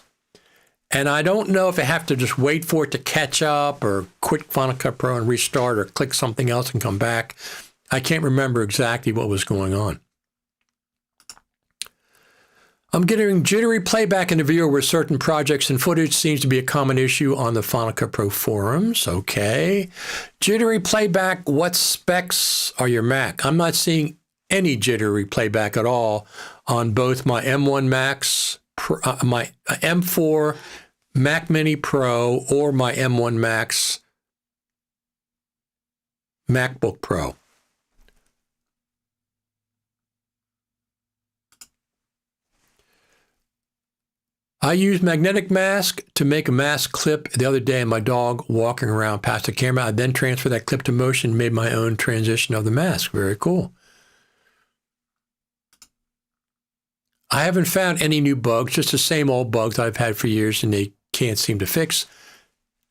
And I don't know if I have to just wait for it to catch up or quit Final Cut Pro and restart or click something else and come back. I can't remember exactly what was going on. I'm getting jittery playback in the viewer with certain projects and footage. Seems to be a common issue on the Final Cut Pro forums. Okay. Jittery playback, what specs are your Mac? I'm not seeing any jittery playback at all on both my M1 Max, my M4 Mac Mini Pro or my M1 Max MacBook Pro. I used magnetic mask to make a mask clip the other day, and my dog walking around past the camera. I then transferred that clip to motion, made my own transition of the mask. Very cool. I haven't found any new bugs, just the same old bugs I've had for years and they can't seem to fix.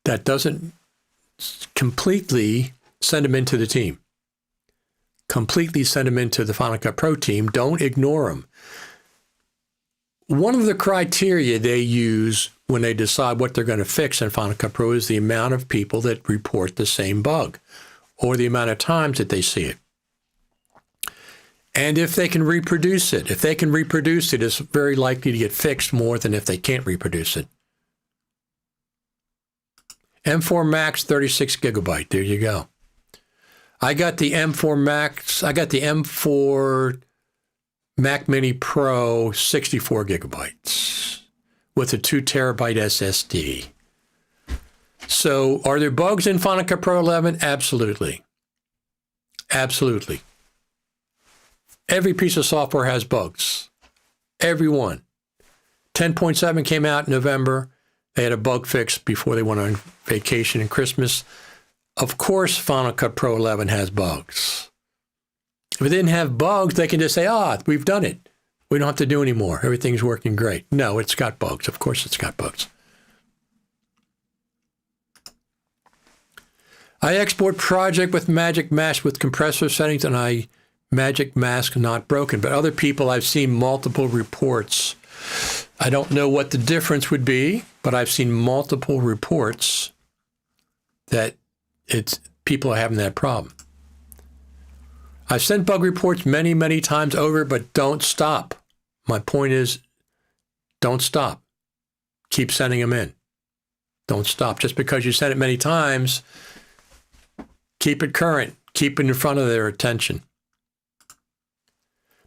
That doesn't completely send them into the team. Completely send them into the Final Cut Pro team. Don't ignore them. One of the criteria they use when they decide what they're going to fix in Final Cut Pro is the amount of people that report the same bug or the amount of times that they see it. And if they can reproduce it, it's very likely to get fixed more than if they can't reproduce it. M4 Max, 36 gigabyte. There you go. I got the M4 Max. I got the M4 Mac Mini Pro, 64 gigabytes with a 2 terabyte SSD. So are there bugs in Final Cut Pro 11? Absolutely. Absolutely. Every piece of software has bugs. Every one. 10.7 came out in November. They had a bug fix before they went on vacation and Christmas. Of course, Final Cut Pro 11 has bugs. If it didn't have bugs, they can just say, we've done it. We don't have to do any more. Everything's working great. No, it's got bugs. Of course it's got bugs. I export project with Magic Mask with compressor settings and Magic Mask not broken. But other people, I've seen multiple reports. I don't know what the difference would be, but I've seen multiple reports that people are having that problem. I've sent bug reports many, many times over, but don't stop. My point is, don't stop. Keep sending them in. Don't stop. Just because you sent it many times, keep it current. Keep it in front of their attention.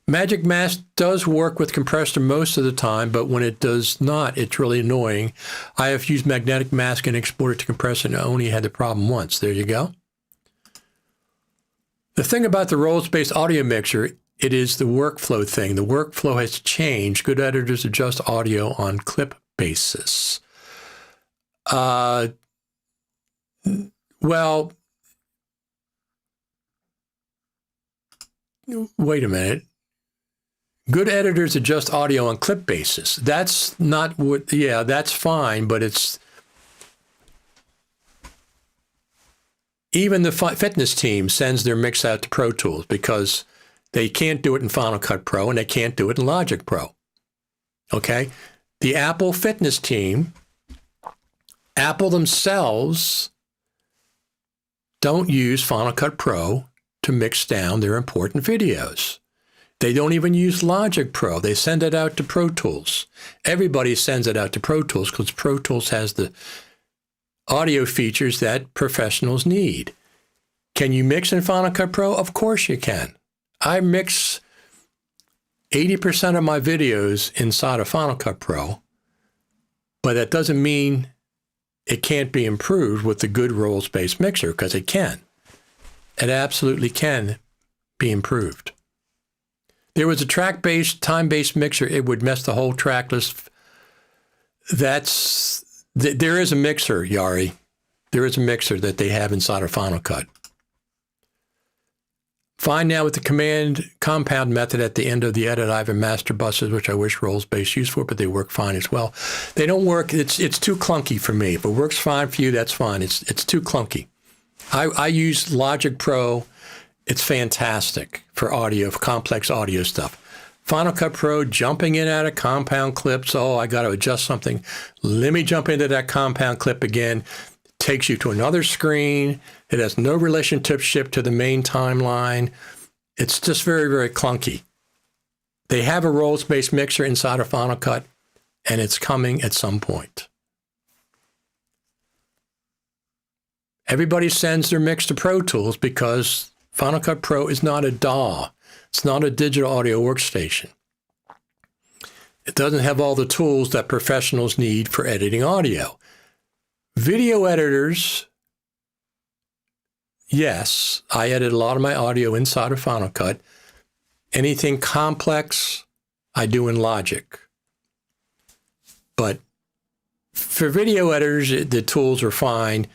Magic Mask does work with compressor most of the time, but when it does not, it's really annoying. I have used magnetic mask and exported to compressor and only had the problem once. There you go. The thing about the roles-based audio mixer, it is the workflow thing. The workflow has changed. Good editors adjust audio on clip basis. Well, wait a minute. Good editors adjust audio on clip basis. That's not what, that's fine, but it's, Even the fitness team sends their mix out to Pro Tools because they can't do it in Final Cut Pro and they can't do it in Logic Pro. Okay? The Apple fitness team, Apple themselves don't use Final Cut Pro to mix down their important videos. They don't even use Logic Pro. They send it out to Pro Tools. Everybody sends it out to Pro Tools because Pro Tools has the audio features that professionals need. Can you mix in Final Cut Pro? Of course you can. I mix 80% of my videos inside of Final Cut Pro, but that doesn't mean it can't be improved with the good roles-based mixer, because it can. It absolutely can be improved. There was a track-based, time-based mixer. It would mess the whole track list. There is a mixer, Yari. There is a mixer that they have inside of Final Cut. Fine now with the command compound method at the end of the edit. I have a master buses, which I wish roles-based used for, but they work fine as well. They don't work. It's too clunky for me. If it works fine for you, that's fine. It's too clunky. I use Logic Pro. It's fantastic for audio, for complex audio stuff. Final Cut Pro, jumping in out of compound clips. Oh, I got to adjust something. Let me jump into that compound clip again. Takes you to another screen. It has no relationship to the main timeline. It's just very, very clunky. They have a roles-based mixer inside of Final Cut, and it's coming at some point. Everybody sends their mix to Pro Tools because Final Cut Pro is not a DAW. It's not a digital audio workstation. It doesn't have all the tools that professionals need for editing audio. Video editors, yes, I edit a lot of my audio inside of Final Cut. Anything complex, I do in Logic. But for video editors, the tools are fine,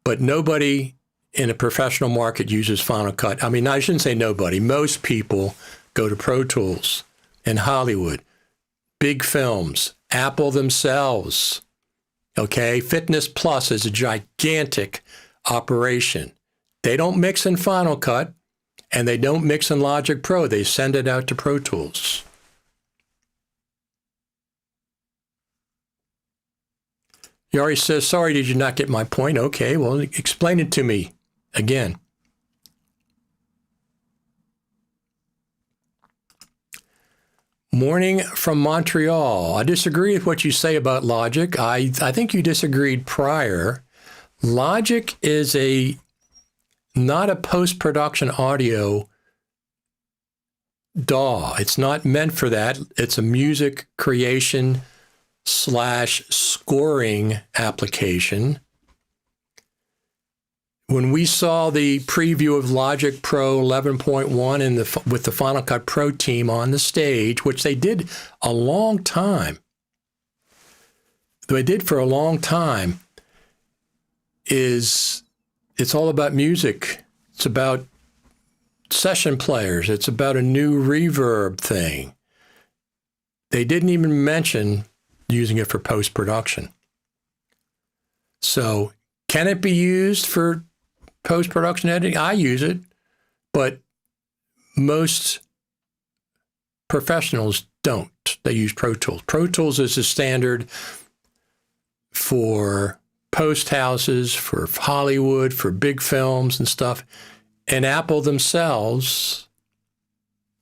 but nobody in a professional market uses Final Cut. I mean, I shouldn't say nobody. Most people go to Pro Tools in Hollywood, big films, Apple themselves. Okay, Fitness Plus is a gigantic operation. They don't mix in Final Cut, and they don't mix in Logic Pro. They send it out to Pro Tools. Yari says, sorry, did you not get my point? Okay, well, explain it to me again. Morning from Montreal. I disagree with what you say about Logic. I think you disagreed prior. Logic is not a post-production audio DAW. It's not meant for that. It's a music creation / scoring application. When we saw the preview of Logic Pro 11.1 with the Final Cut Pro team on the stage, which they did a long time, it's all about music. It's about session players. It's about a new reverb thing. They didn't even mention using it for post-production. So can it be used for post-production editing? I use it, but most professionals don't. They use Pro Tools. Pro Tools is the standard for post houses, for Hollywood, for big films and stuff. And Apple themselves,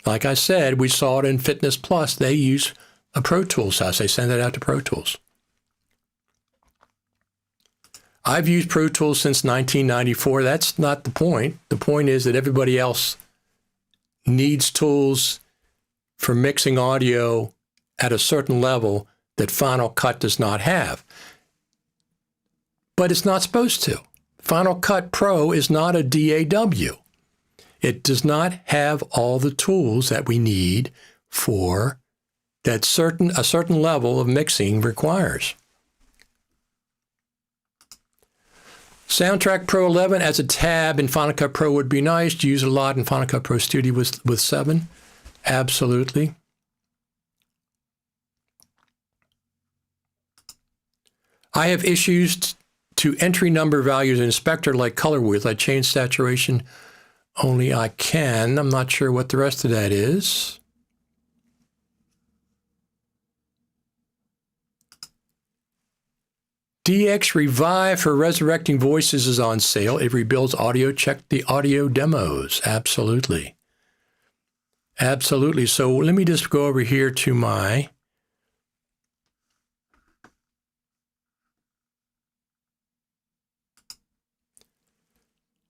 like I said, we saw it in Fitness Plus. They use a Pro Tools house. They send it out to Pro Tools. I've used Pro Tools since 1994. That's not the point. The point is that everybody else needs tools for mixing audio at a certain level that Final Cut does not have. But it's not supposed to. Final Cut Pro is not a DAW. It does not have all the tools that we need for that a certain level of mixing requires. Soundtrack Pro 11 as a tab in Final Cut Pro would be nice. To use a lot in Final Cut Pro Studio with 7. Absolutely. I have issues to entry number values in inspector like color wheels. I change saturation only I can. I'm not sure what the rest of that is. DX Revive for Resurrecting Voices is on sale. It rebuilds audio. Check the audio demos. Absolutely. Absolutely. So let me just go over here to my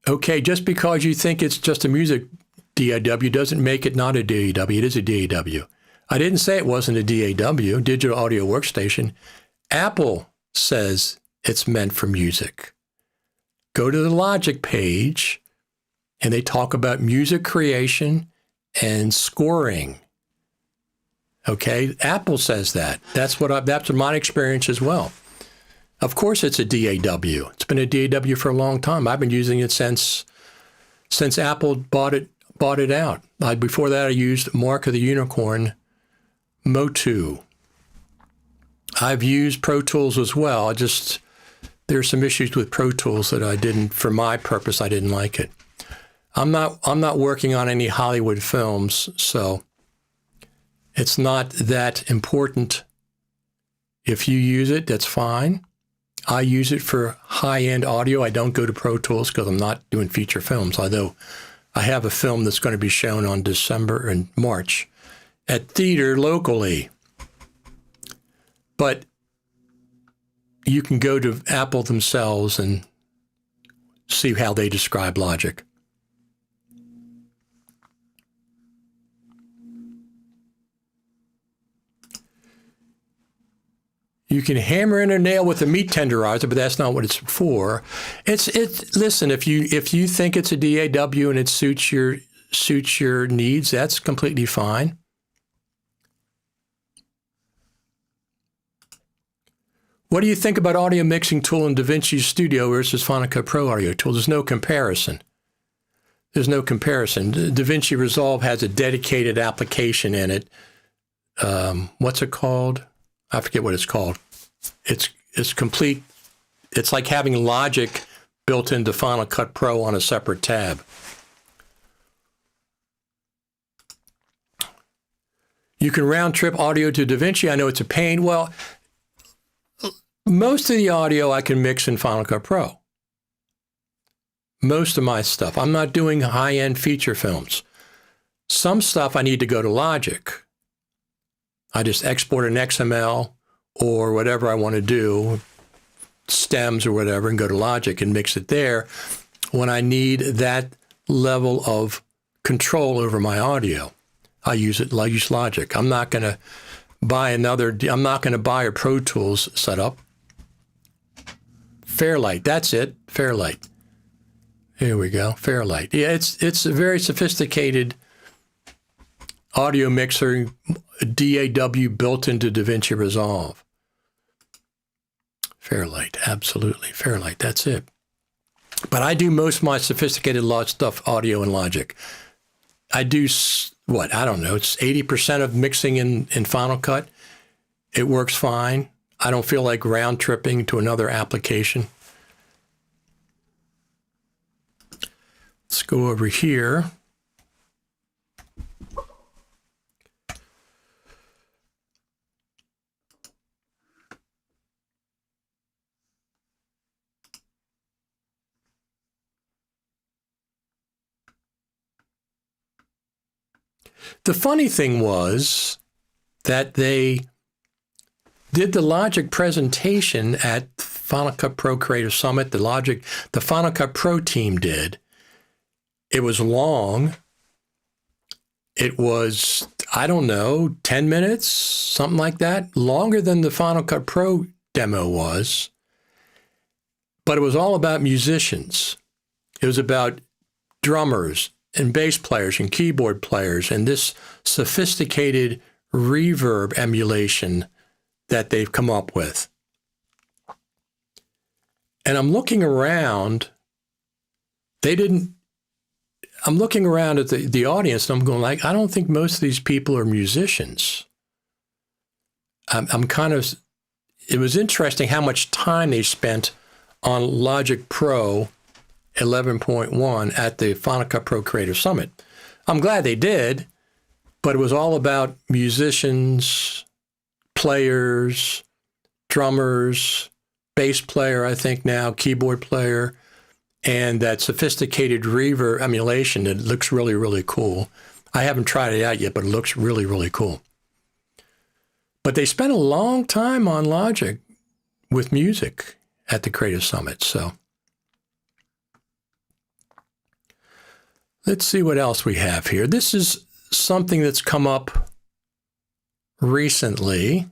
okay, just because you think it's just a music DAW doesn't make it not a DAW. It is a DAW. I didn't say it wasn't a DAW, Digital Audio Workstation. Apple says it's meant for music. Go to the Logic page, and they talk about music creation and scoring. Okay, Apple says that. That's my experience as well. Of course, it's a DAW. It's been a DAW for a long time. I've been using it since Apple bought it out. Before that, I used Mark of the Unicorn Motu. I've used Pro Tools as well. There's some issues with Pro Tools that for my purpose, I didn't like it. I'm not working on any Hollywood films, so it's not that important. If you use it, that's fine. I use it for high-end audio. I don't go to Pro Tools because I'm not doing feature films, although I have a film that's going to be shown on December and March at theater locally. But you can go to Apple themselves and see how they describe Logic. You can hammer in a nail with a meat tenderizer, but that's not what it's for. Listen, if you think it's a DAW and it suits your needs, that's completely fine. What do you think about audio mixing tool in DaVinci Studio versus Final Cut Pro audio tool? There's no comparison. DaVinci Resolve has a dedicated application in it. What's it called? I forget what it's called. It's complete. It's like having Logic built into Final Cut Pro on a separate tab. You can round trip audio to DaVinci. I know it's a pain. Well, most of the audio I can mix in Final Cut Pro. Most of my stuff. I'm not doing high-end feature films. Some stuff I need to go to Logic. I just export an XML or whatever I want to do, stems or whatever, and go to Logic and mix it there when I need that level of control over my audio. I use Logic. I'm not going to buy a Pro Tools setup. Fairlight, that's it, Fairlight. Here we go, Fairlight. Yeah, it's a very sophisticated audio mixer, DAW built into DaVinci Resolve. Fairlight, absolutely, Fairlight, that's it. But I do most of my sophisticated stuff audio in Logic. I do, I don't know, it's 80% of mixing in Final Cut. It works fine. I don't feel like round tripping to another application. Let's go over here. The funny thing was that they did the Logic presentation at Final Cut Pro Creative Summit. The Final Cut Pro team did. It was long. It was, I don't know, 10 minutes, something like that, longer than the Final Cut Pro demo was. But it was all about musicians. It was about drummers and bass players and keyboard players and this sophisticated reverb emulation that they've come up with. And I'm looking around. I'm looking around at the audience and I'm going like, I don't think most of these people are musicians. It was interesting how much time they spent on Logic Pro 11.1 at the Final Cut Pro Creator Summit. I'm glad they did, but it was all about musicians, players, drummers, bass player, I think now, keyboard player, and that sophisticated reverb emulation that looks really, really cool. I haven't tried it out yet, but it looks really, really cool. But they spent a long time on Logic with music at the Creative Summit. So let's see what else we have here. This is something that's come up recently.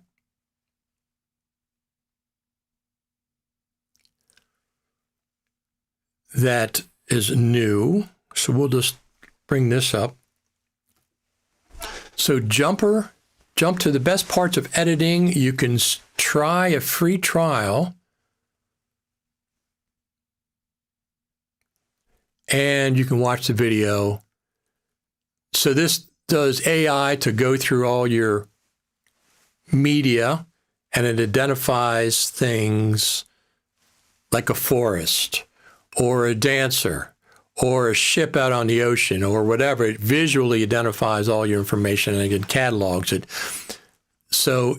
That is new. So we'll just bring this up. So jump to the best parts of editing. You can try a free trial. And you can watch the video. So this does AI to go through all your media, and it identifies things like a forest or a dancer or a ship out on the ocean or whatever. It visually identifies all your information and it catalogs it. So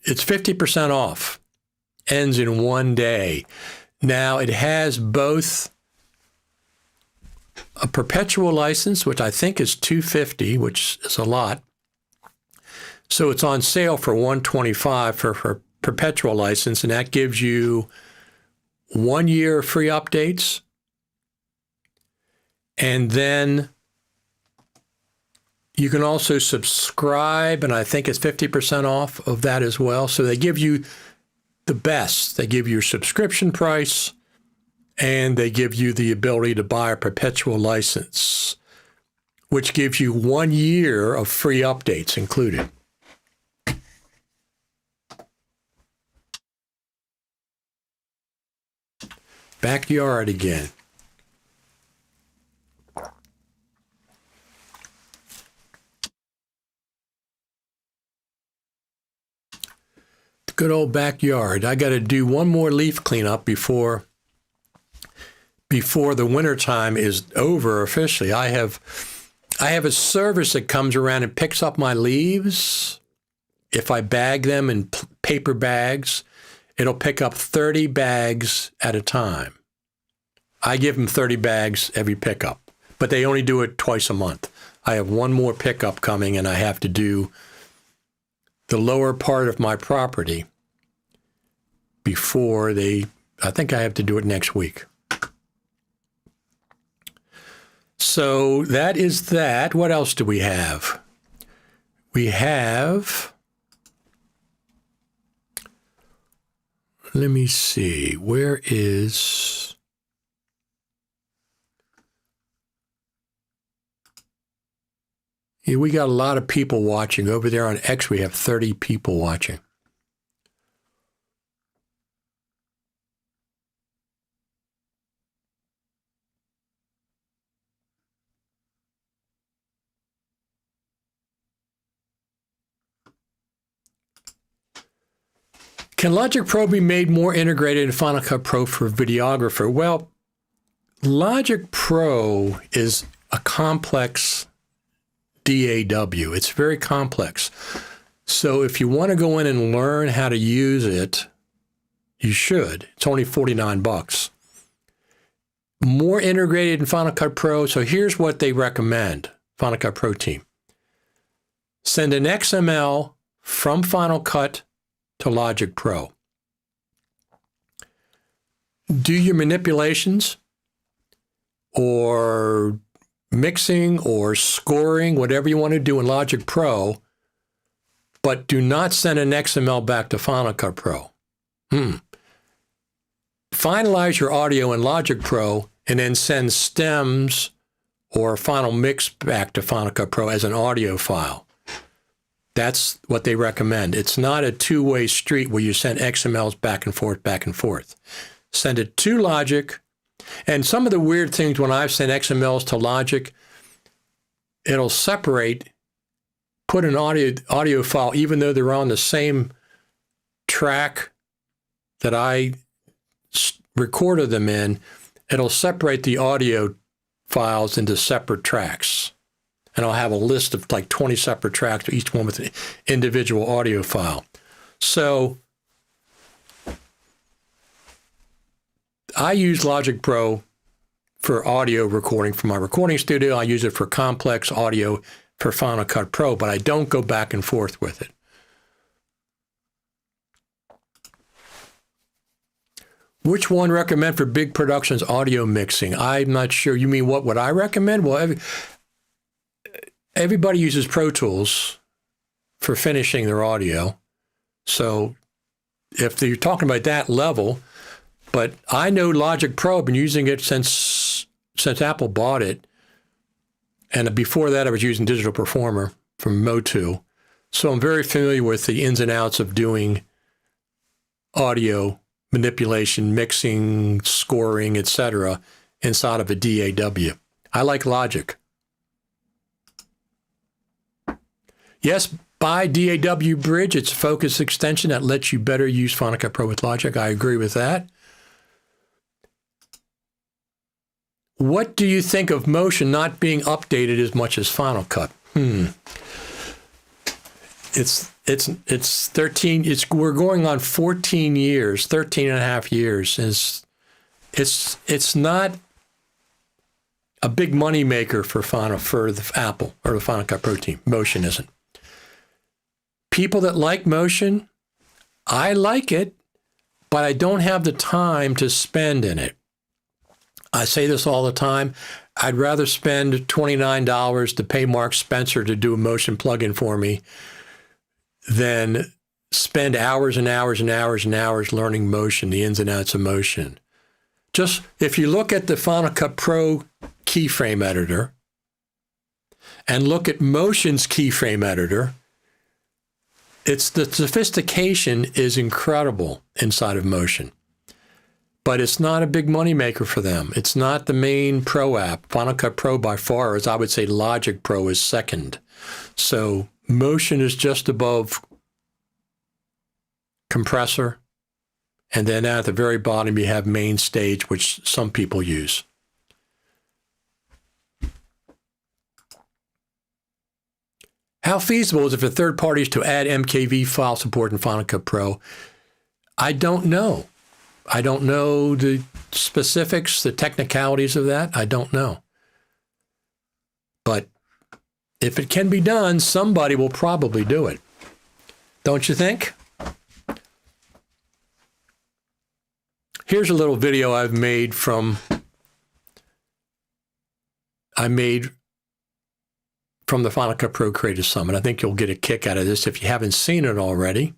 it's 50% off, ends in one day. Now it has both a perpetual license, which I think is $250, which is a lot. So it's on sale for $125 for perpetual license, and that gives you 1 year of free updates. And then you can also subscribe, and I think it's 50% off of that as well. So they give you the best. They give you your subscription price, and they give you the ability to buy a perpetual license, which gives you 1 year of free updates included. Backyard again. The good old backyard. I got to do one more leaf cleanup before the wintertime is over officially. I have a service that comes around and picks up my leaves. If I bag them in paper bags, it'll pick up 30 bags at a time. I give them 30 bags every pickup, but they only do it twice a month. I have one more pickup coming, and I have to do the lower part of my property before I think I have to do it next week. So that is that. What else do we have? We have, let me see, where is, yeah, we got a lot of people watching. Over there on X, we have 30 people watching. Can Logic Pro be made more integrated in Final Cut Pro for videographer? Well, Logic Pro is a complex DAW. It's very complex. So if you want to go in and learn how to use it, you should. It's only $49. More integrated in Final Cut Pro. So here's what they recommend, Final Cut Pro team. Send an XML from Final Cut to Logic Pro. Do your manipulations or mixing or scoring, whatever you want to do in Logic Pro, but do not send an XML back to Final Cut Pro. Finalize your audio in Logic Pro and then send stems or final mix back to Final Cut Pro as an audio file. That's what they recommend. It's not a two-way street where you send XMLs back and forth, back and forth. Send it to Logic. And some of the weird things when I've sent XMLs to Logic, it'll separate, put an audio file, even though they're on the same track that I recorder them in, it'll separate the audio files into separate tracks. And I'll have a list of like 20 separate tracks, each one with an individual audio file. So I use Logic Pro for audio recording from my recording studio. I use it for complex audio for Final Cut Pro, but I don't go back and forth with it. Which one recommend for big productions audio mixing? I'm not sure. You mean what would I recommend? Well, everybody uses Pro Tools for finishing their audio. So if you're talking about that level, but I know Logic Pro, I've been using it since Apple bought it. And before that, I was using Digital Performer from Motu. So I'm very familiar with the ins and outs of doing audio manipulation, mixing, scoring, etc. inside of a DAW. I like Logic. Yes, buy DAW Bridge. It's a focus extension that lets you better use Final Cut Pro with Logic. I agree with that. What do you think of Motion not being updated as much as Final Cut? It's 13. We're going on 14 years, 13 and a half years. It's not a big money maker for the Apple or the Final Cut Pro team. Motion isn't. People that like Motion, I like it, but I don't have the time to spend in it. I say this all the time. I'd rather spend $29 to pay Mark Spencer to do a Motion plugin for me than spend hours and hours and hours and hours learning Motion, the ins and outs of Motion. Just if you look at the Final Cut Pro keyframe editor and look at Motion's keyframe editor, the sophistication is incredible inside of Motion. But it's not a big moneymaker for them. It's not the main Pro app. Final Cut Pro by far, as I would say, Logic Pro is second. So Motion is just above Compressor. And then at the very bottom, you have Main Stage, which some people use. How feasible is it for third parties to add MKV file support in Final Cut Pro? I don't know. I don't know the specifics, the technicalities of that. I don't know. But if it can be done, somebody will probably do it. Don't you think? Here's a little video I made from the Final Cut Pro Creative Summit. I think you'll get a kick out of this if you haven't seen it already.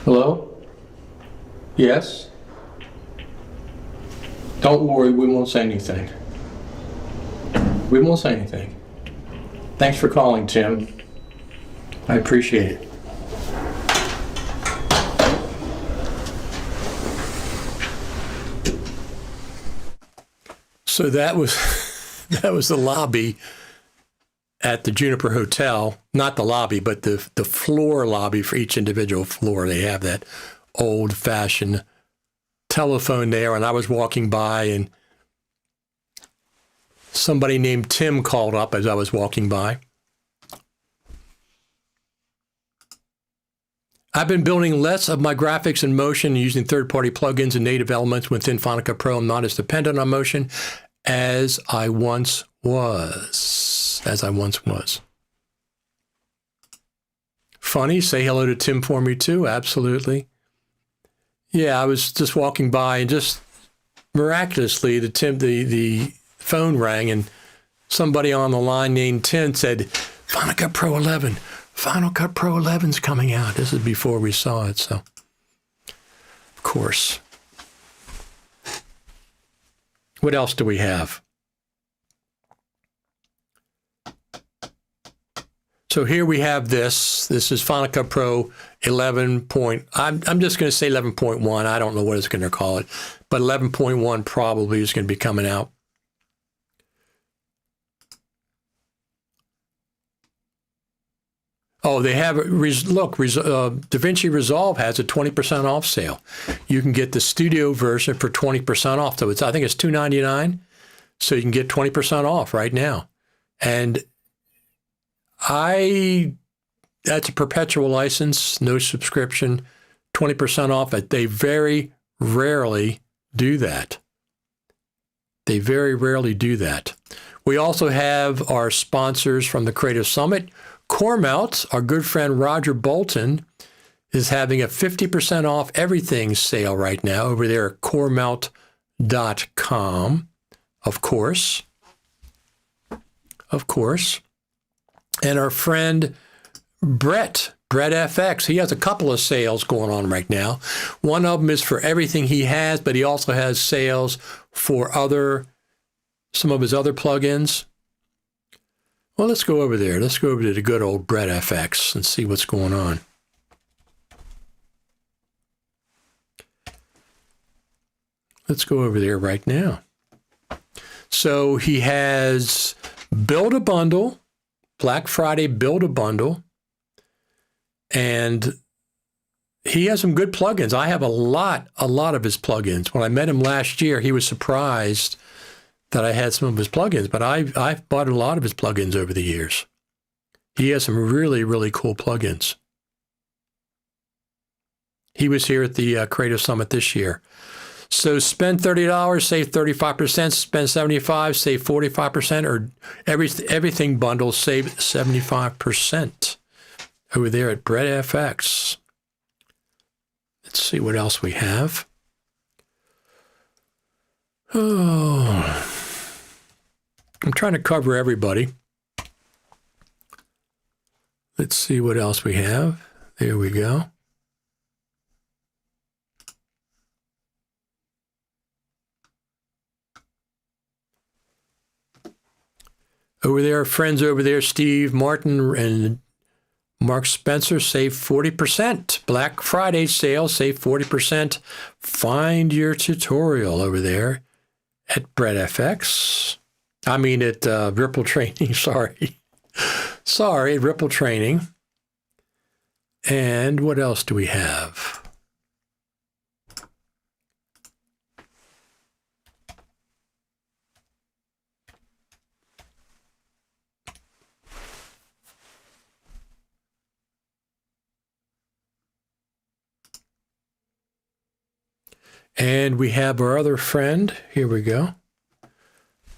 Hello? Yes? Don't worry, we won't say anything. We won't say anything. Thanks for calling, Tim. I appreciate it. So that was the lobby at the Juniper Hotel, not the lobby, but the floor lobby for each individual floor. They have that old-fashioned telephone there, and I was walking by, and somebody named Tim called up as I was walking by. I've been building less of my graphics in Motion using third-party plugins and native elements within Final Cut Pro. I'm not as dependent on Motion as I once was. Funny, say hello to Tim for me too, absolutely. Yeah, I was just walking by and just miraculously the phone rang and somebody on the line named Tim said, Final Cut Pro 11, Final Cut Pro 11's coming out. This is before we saw it, so of course. What else do we have? So here we have this. This is Final Cut Pro 11. I'm just going to say 11.1. I don't know what it's going to call it, but 11.1 probably is going to be coming out. Oh, they have, look, DaVinci Resolve has a 20% off sale. You can get the studio version for 20% off. So I think it's $299. So you can get 20% off right now. And that's a perpetual license, no subscription, 20% off. They very rarely do that. They very rarely do that. We also have our sponsors from the Creative Summit. Coremount, our good friend Roger Bolton, is having a 50% off everything sale right now over there at coremount.com, of course. Of course. And our friend Brett FX, he has a couple of sales going on right now. One of them is for everything he has, but he also has sales for some of his other plugins. Well, let's go over there. Let's go over to the good old Brett FX and see what's going on. Let's go over there right now. So he has Build a Bundle, Black Friday Build a Bundle, and he has some good plugins. I have a lot of his plugins. When I met him last year, he was surprised that I had some of his plugins, but I've bought a lot of his plugins over the years. He has some really, really cool plugins. He was here at the Creative Summit this year. So spend $30, save 35%, spend $75, save 45%, or everything bundle, save 75% over there at Brett FX. Let's see what else we have. Oh, I'm trying to cover everybody. Let's see what else we have. There we go. Over there, friends over there, Steve Martin and Mark Spencer, save 40%. Black Friday sale, save 40%. Find your tutorial over there at Brett FX. I mean at Ripple Training, sorry. Sorry, Ripple Training. And what else do we have? And we have our other friend. Here we go.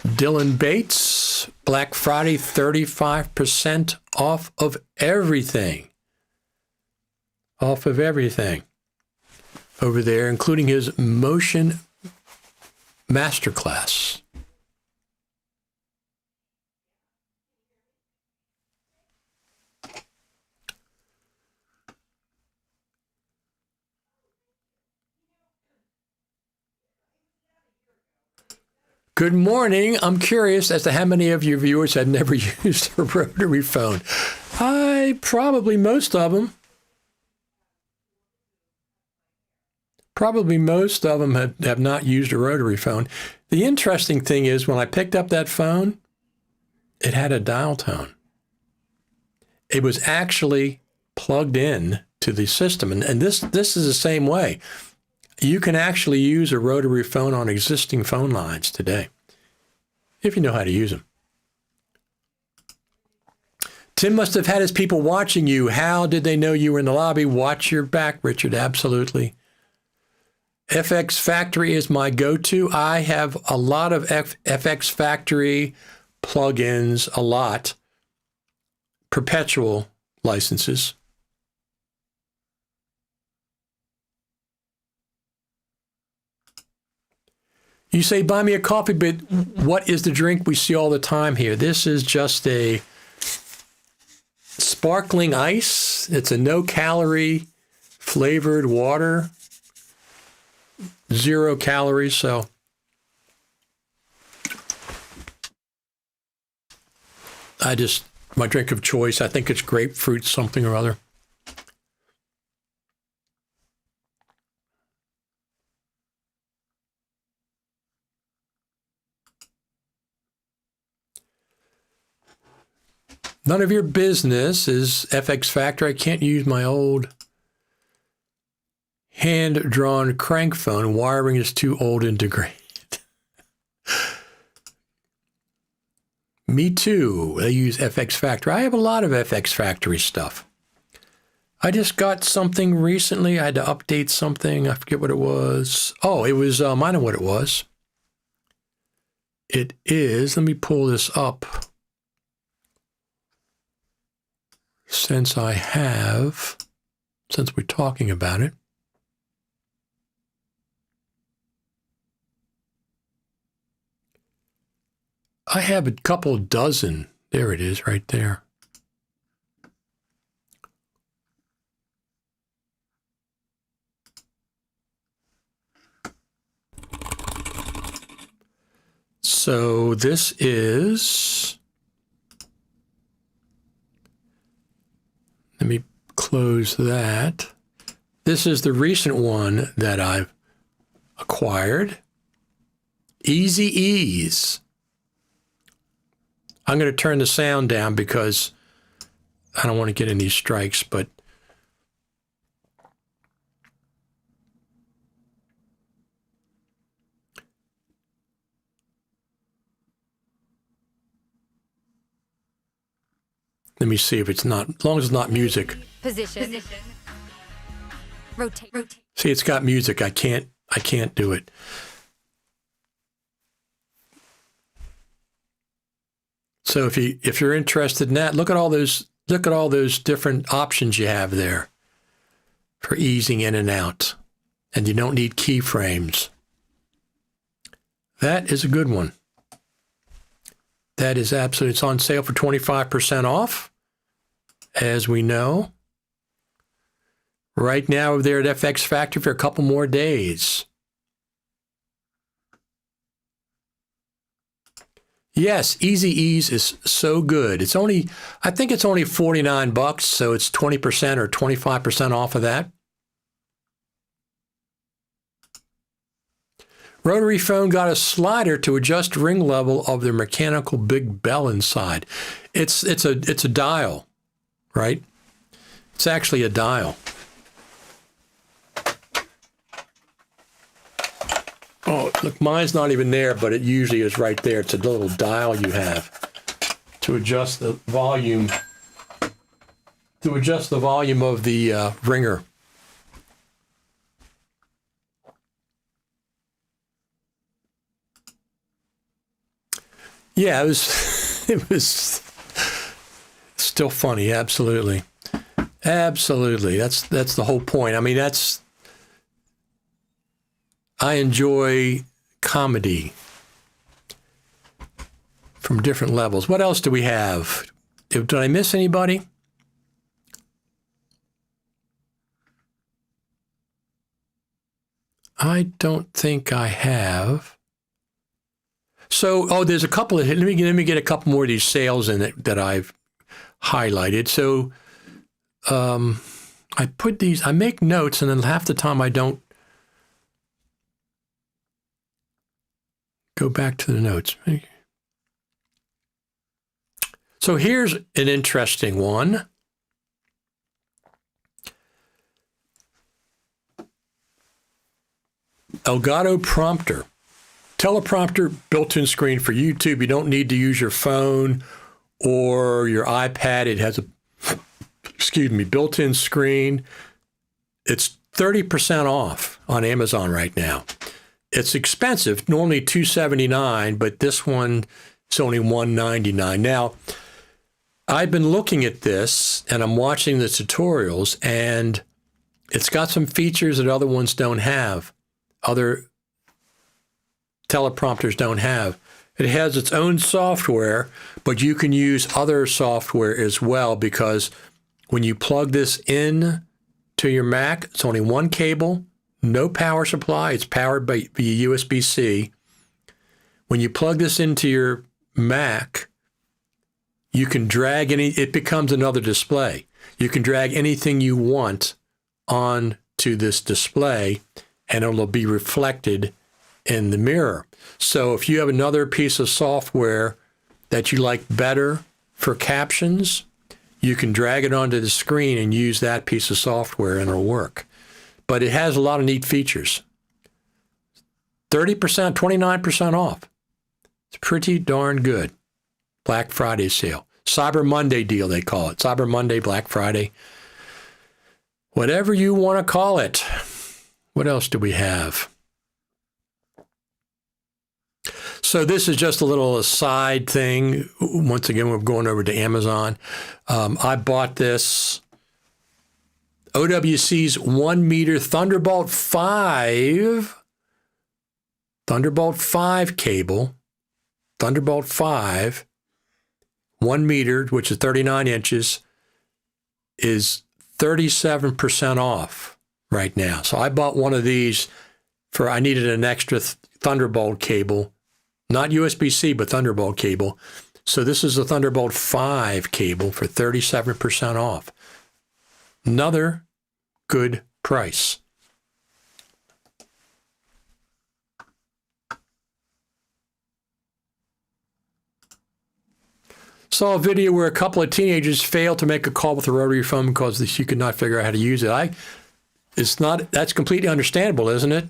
Dylan Bates, Black Friday, 35% off of everything. Off of everything over there, including his Motion Masterclass. Good morning. I'm curious as to how many of your viewers had never used a rotary phone. Probably most of them. Probably most of them have not used a rotary phone. The interesting thing is when I picked up that phone, it had a dial tone. It was actually plugged in to the system. And this is the same way. You can actually use a rotary phone on existing phone lines today, if you know how to use them. Tim must have had his people watching you. How did they know you were in the lobby? Watch your back, Richard, absolutely. FX Factory is my go-to. I have a lot of FX Factory plugins, a lot. Perpetual licenses. You say, buy me a coffee, but what is the drink we see all the time here? This is just a sparkling ice. It's a no-calorie flavored water, 0 calories. So I just my drink of choice. I think it's grapefruit something or other. None of your business is FX Factor. I can't use my old hand-drawn crank phone. Wiring is too old and degraded. Me too. I use FX Factor. I have a lot of FX Factory stuff. I just got something recently. I had to update something. I forget what it was. Oh, it was, I know what it was. It is, let me pull this up. Since we're talking about it. I have a couple dozen. There it is right there. So this is, let me close that. This is the recent one that I've acquired. Easy Ease. I'm going to turn the sound down because I don't want to get any strikes, but let me see if it's not, as long as it's not music. Position. Rotate. See, it's got music. I can't do it. So if you're interested in that, look at all those different options you have there for easing in and out. And you don't need keyframes. That is a good one. That is absolutely, it's on sale for 25% off, as we know. Right now, over there at FX Factory for a couple more days. Yes, Easy Ease is so good. It's only, I think it's only $49, so it's 20% or 25% off of that. Rotary phone got a slider to adjust ring level of their mechanical big bell inside. It's a dial, right? It's actually a dial. Oh, look, mine's not even there, but it usually is right there. It's a little dial you have to adjust the volume, of the ringer. Yeah, it was still funny. Absolutely. That's the whole point. I mean, I enjoy comedy from different levels. What else do we have? Did I miss anybody? I don't think I have. So, there's a couple of, let me get a couple more of these sales in it that I've highlighted. So, I make notes, and then half the time I don't go back to the notes. So here's an interesting one. Elgato Prompter. Teleprompter, built-in screen for YouTube. You don't need to use your phone or your iPad. It has a, built-in screen. It's 30% off on Amazon right now. It's expensive, normally $279, but this one is only $199. Now, I've been looking at this, and I'm watching the tutorials, and it's got some features that other ones don't have. Other teleprompters don't have. It has its own software, but you can use other software as well, because when you plug this in to your Mac, it's only one cable, no power supply. It's powered by via USB-C. When you plug this into your Mac, You can drag it becomes another display. You can drag anything you want onto this display and it'll be reflected in the mirror. So if you have another piece of software that you like better for captions, you can drag it onto the screen and use that piece of software and it'll work. But it has a lot of neat features. 30%, 29% off. It's pretty darn good. Black Friday sale. Cyber Monday deal, they call it. Cyber Monday, Black Friday. Whatever you want to call it. What else do we have? So this is just a little aside thing. Once again, we're going over to Amazon. I bought this OWC's 1 meter Thunderbolt 5 cable. Thunderbolt 5, 1 meter, which is 39 inches, is 37% off right now. So I bought one of these I needed an extra Thunderbolt cable, not USB-C, but Thunderbolt cable. So this is a Thunderbolt 5 cable for 37% off. Another good price. Saw a video where a couple of teenagers failed to make a call with a rotary phone because she could not figure out how to use it. That's completely understandable, isn't it?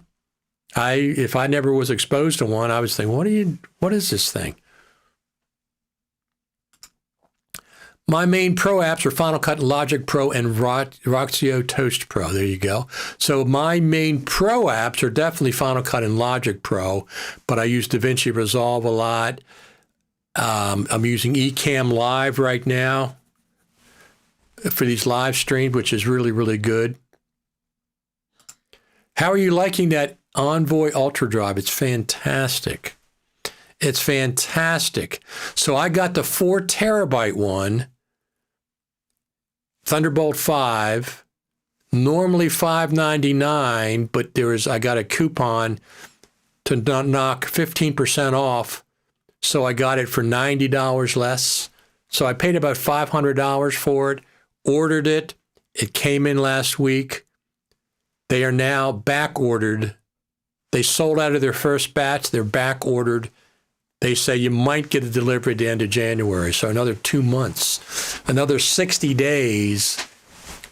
If I never was exposed to one, I was thinking, what is this thing? My main pro apps are Final Cut, Logic Pro, and Roxio Toast Pro. There you go. So my main pro apps are definitely Final Cut and Logic Pro, but I use DaVinci Resolve a lot. I'm using Ecamm Live right now for these live streams, which is really, really good. How are you liking that Envoy Ultra Drive? It's fantastic. It's fantastic. So I got the 4 terabyte one, Thunderbolt 5, normally $5.99, but I got a coupon to knock 15% off. So I got it for $90 less. So I paid about $500 for it, ordered it. It came in last week. They are now back ordered. They sold out of their first batch. They're back ordered. They say you might get a delivery at the end of January. So another 2 months, another 60 days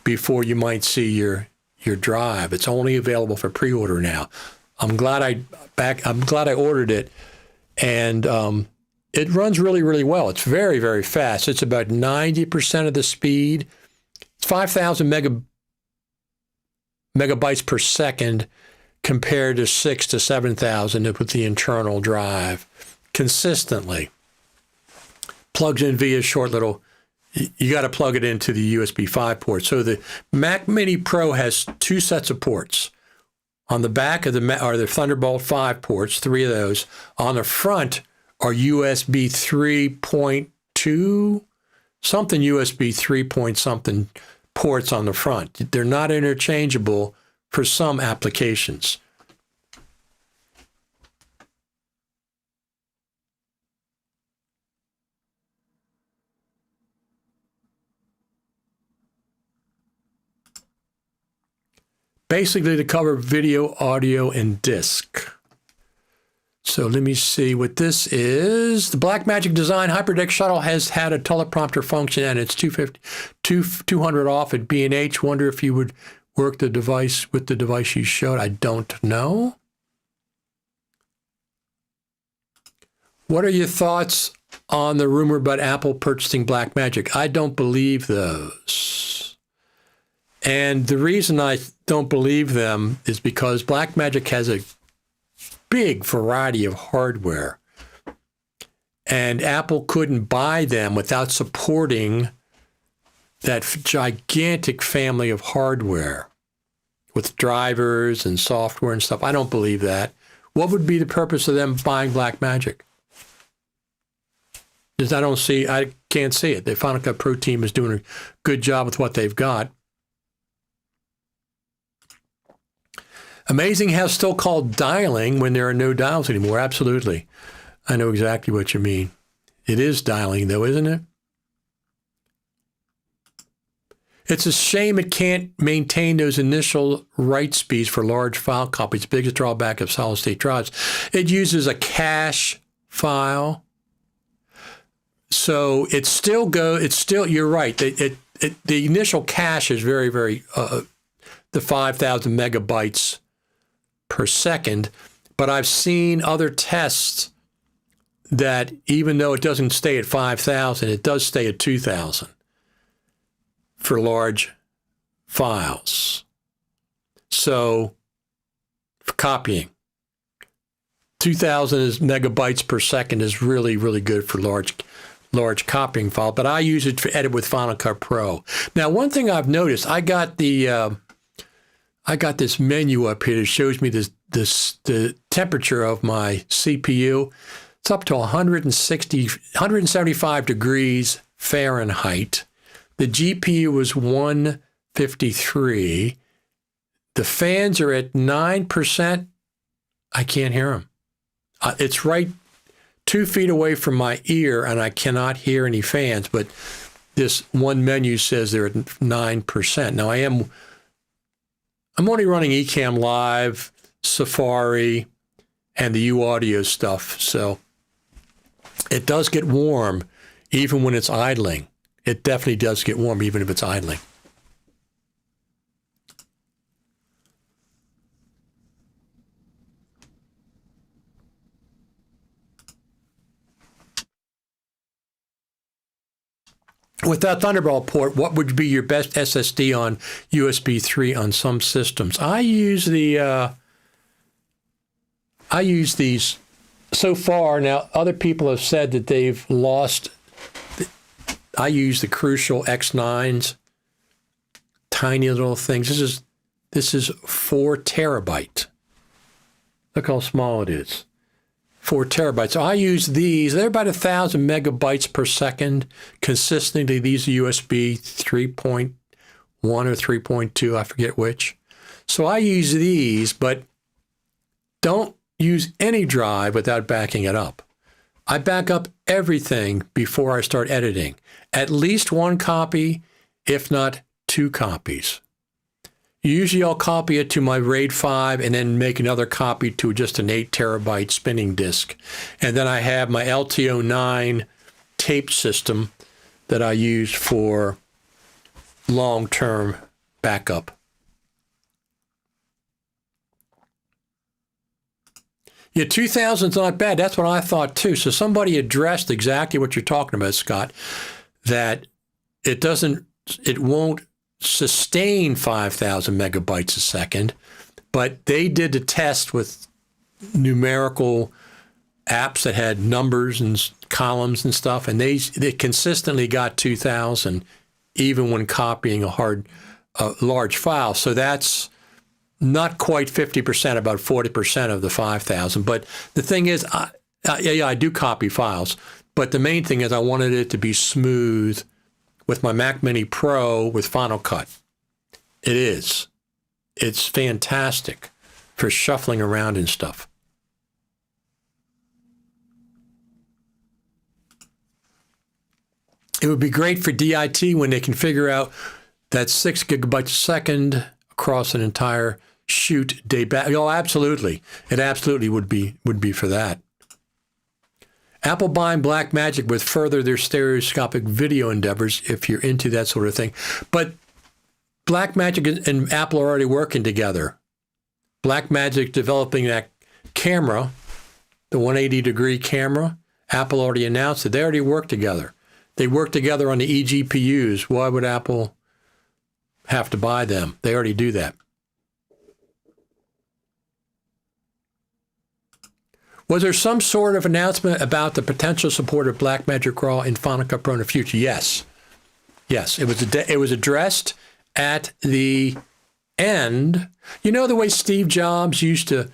before you might see your drive. It's only available for pre-order now. I'm glad I ordered it. And it runs really, really well. It's very, very fast. It's about 90% of the speed. It's 5,000 megabytes per second compared to 6,000 to 7,000 with the internal drive consistently. Plugs in via short little, you got to plug it into the USB 5 port. So the Mac Mini Pro has 2 sets of ports. On the back of are the Thunderbolt 5 ports, 3 of those. On the front are USB 3.2, something USB 3 point something ports on the front. They're not interchangeable for some applications. Basically to cover video, audio, and disc. So let me see what this is. The Blackmagic Design HyperDeck Shuttle has had a teleprompter function and it's $200 off at B&H. Wonder if you would work the device with the device you showed. I don't know. What are your thoughts on the rumor about Apple purchasing Blackmagic? I don't believe those. And the reason I don't believe them is because Blackmagic has a big variety of hardware. And Apple couldn't buy them without supporting that gigantic family of hardware with drivers and software and stuff. I don't believe that. What would be the purpose of them buying Blackmagic? Because I can't see it. The Final Cut Pro team is doing a good job with what they've got. Amazing how it's still called dialing when there are no dials anymore. Absolutely. I know exactly what you mean. It is dialing, though, isn't it? It's a shame it can't maintain those initial write speeds for large file copies. Biggest drawback of solid-state drives. It uses a cache file. So it's still, you're right. The initial cache is very, very, the 5,000 megabytes per second. But I've seen other tests that even though it doesn't stay at 5,000, it does stay at 2,000 for large files. So for copying, 2,000 megabytes per second is really, really good for large copying file. But I use it to edit with Final Cut Pro. Now, one thing I've noticed, I got this menu up here that shows me the temperature of my CPU. It's up to 175 degrees Fahrenheit. The GPU was 153. The fans are at 9%. I can't hear them. It's right 2 feet away from my ear, and I cannot hear any fans. But this one menu says they're at 9%. Now I'm only running Ecamm Live, Safari, and the U Audio stuff. So it does get warm even when it's idling. It definitely does get warm even if it's idling. With that Thunderbolt port, what would be your best SSD on USB 3 on some systems? I use these so far. Now, other people have said that they've lost. I use the Crucial X9s, tiny little things. This is 4 terabyte. Look how small it is. 4 terabytes. So I use these. They're about 1,000 megabytes per second. Consistently, these are USB 3.1 or 3.2. I forget which. So I use these, but don't use any drive without backing it up. I back up everything before I start editing. At least 1 copy, if not 2 copies. Usually I'll copy it to my RAID 5 and then make another copy to just an 8 terabyte spinning disk. And then I have my LTO9 tape system that I use for long-term backup. Yeah, 2,000's not bad. That's what I thought too. So somebody addressed exactly what you're talking about, Scott, that it won't sustain 5,000 megabytes a second, but they did the test with numerical apps that had numbers and columns and stuff, and they consistently got 2,000 even when copying a large file. So that's not quite 50%, about 40% of the 5,000. But the thing is, I do copy files, but the main thing is I wanted it to be smooth with my Mac Mini Pro with Final Cut. It is. It's fantastic for shuffling around and stuff. It would be great for DIT when they can figure out that 6 gigabytes a second across an entire shoot day back. Oh, absolutely. It absolutely would be for that. Apple buying Blackmagic would further their stereoscopic video endeavors if you're into that sort of thing. But Blackmagic and Apple are already working together. Blackmagic developing that camera, the 180-degree camera. Apple already announced it. They already work together. They work together on the eGPUs. Why would Apple have to buy them? They already do that. Was there some sort of announcement about the potential support of Blackmagic Raw in Final Cut Pro in the future? Yes. Yes, it was addressed at the end. You know the way Steve Jobs used to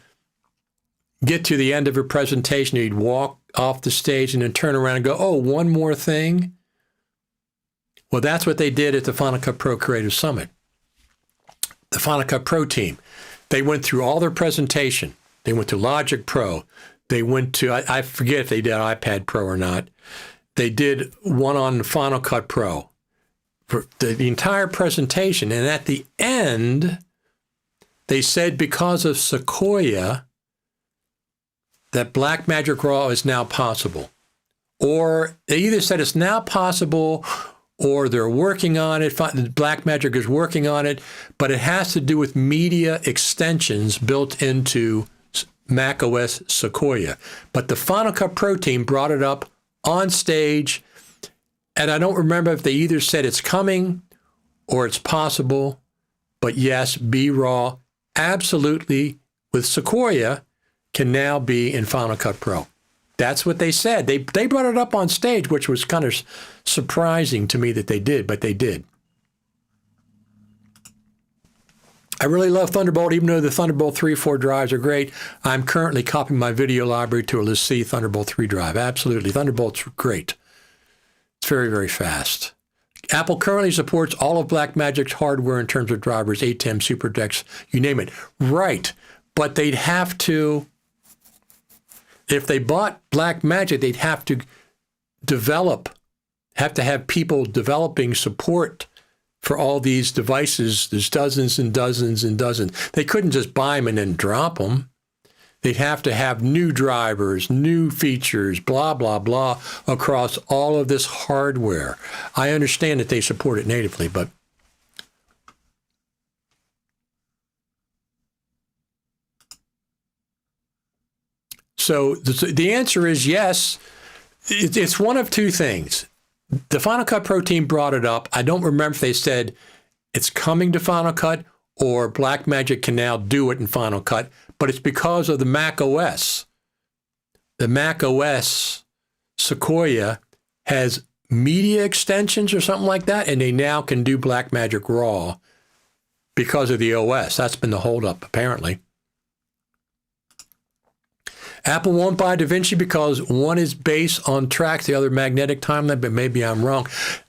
get to the end of a presentation, he'd walk off the stage and then turn around and go, oh, one more thing? Well, that's what they did at the Final Cut Pro Creative Summit. The Final Cut Pro team, they went through all their presentation. They went to Logic Pro. They went to, I forget if they did iPad Pro or not. They did one on Final Cut Pro, for the entire presentation. And at the end, they said because of Sequoia, that Blackmagic Raw is now possible. Or they either said it's now possible or they're working on it. Blackmagic is working on it, but it has to do with media extensions built into macOS Sequoia. But the Final Cut Pro team brought it up on stage, and I don't remember if they either said it's coming or it's possible, but yes, B-Raw absolutely with Sequoia can now be in Final Cut Pro. That's what they said. They brought it up on stage, which was kind of surprising to me that they did, but they did. I really love Thunderbolt, even though the Thunderbolt 3, 4 drives are great. I'm currently copying my video library to a LaCie Thunderbolt 3 drive. Absolutely. Thunderbolt's great. It's very, very fast. Apple currently supports all of Blackmagic's hardware in terms of drivers, ATEM, SuperDex, you name it. Right. But they'd have to, if they bought Blackmagic, they'd have to have people developing support for all these devices. There's dozens and dozens and dozens. They couldn't just buy them and then drop them. They'd have to have new drivers, new features, blah, blah, blah, across all of this hardware. I understand that they support it natively, but so the answer is yes. It's one of two things. The Final Cut Pro team brought it up. I don't remember if they said it's coming to Final Cut or Blackmagic can now do it in Final Cut, but it's because of the Mac OS. The Mac OS Sequoia has media extensions or something like that, and they now can do Blackmagic Raw because of the OS. That's been the holdup, apparently. Apple won't buy DaVinci because one is based on tracks, the other magnetic timeline, but maybe I'm wrong.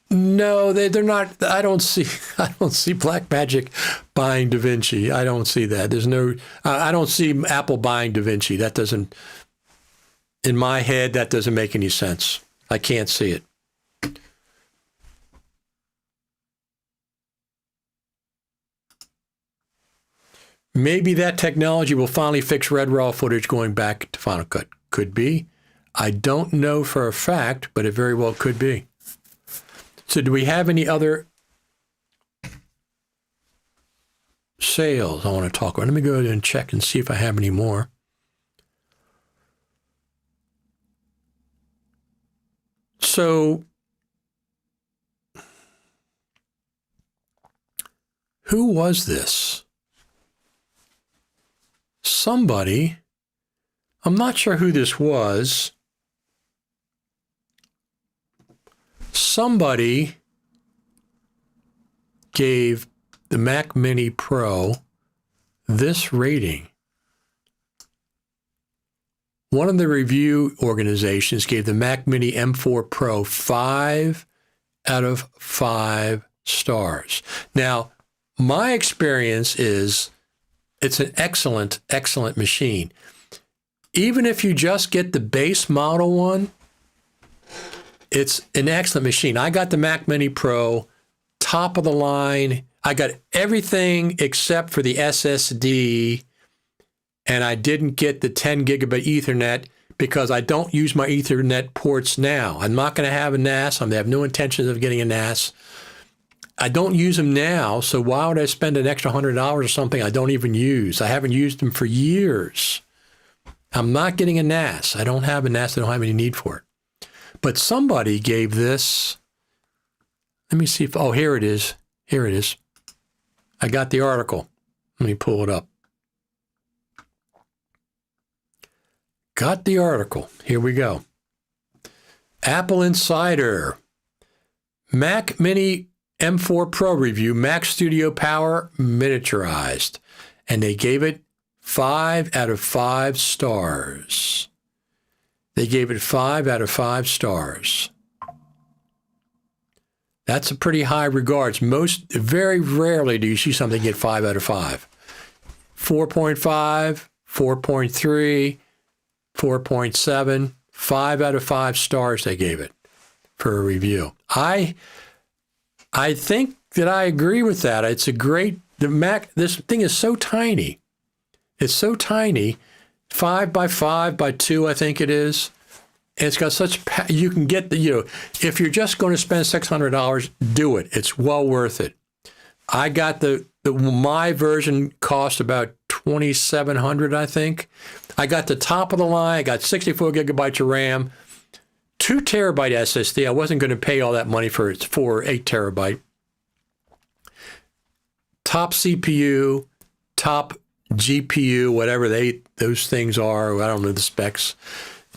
No, they're not. I don't see Blackmagic buying DaVinci. I don't see that. There's no. I don't see Apple buying DaVinci. That doesn't. In my head, that doesn't make any sense. I can't see it. Maybe that technology will finally fix Red RAW footage going back to Final Cut. Could be. I don't know for a fact, but it very well could be. So do we have any other sales I want to talk about? Let me go ahead and check and see if I have any more. So who was this? Somebody, I'm not sure who this was. Somebody gave the Mac Mini Pro this rating. One of the review organizations gave the Mac Mini M4 Pro 5 out of 5 stars. Now, my experience is it's an excellent, excellent machine. Even if you just get the base model one, it's an excellent machine. I got the Mac Mini Pro, top of the line. I got everything except for the SSD, and I didn't get the 10 gigabit Ethernet because I don't use my Ethernet ports now. I'm not going to have a NAS. I have no intentions of getting a NAS. I don't use them now, so why would I spend an extra $100 or something I don't even use? I haven't used them for years. I'm not getting a NAS. I don't have a NAS. I don't have any need for it. But somebody gave this. Let me see if, oh, here it is. Here it is. I got the article. Let me pull it up. Got the article. Here we go. Apple Insider. Mac Mini M4 Pro review, Mac Studio Power miniaturized. And they gave it 5 out of 5 stars. They gave it 5 out of 5 stars. That's a pretty high regards. Very rarely do you see something get 5 out of 5. 4.5, 4.3, 4.7, 5 out of 5 stars they gave it for a review. I think that I agree with that. It's a great, this thing is so tiny. It's so tiny, 5 by 5 by 2, I think it is. And it's got such, you can get if you're just going to spend $600, do it. It's well worth it. I got my version cost about $2,700, I think. I got the top of the line. I got 64 gigabytes of RAM, 2 terabyte SSD. I wasn't going to pay all that money for its 4 or 8 terabyte. Top CPU, top GPU, whatever those things are. I don't know the specs.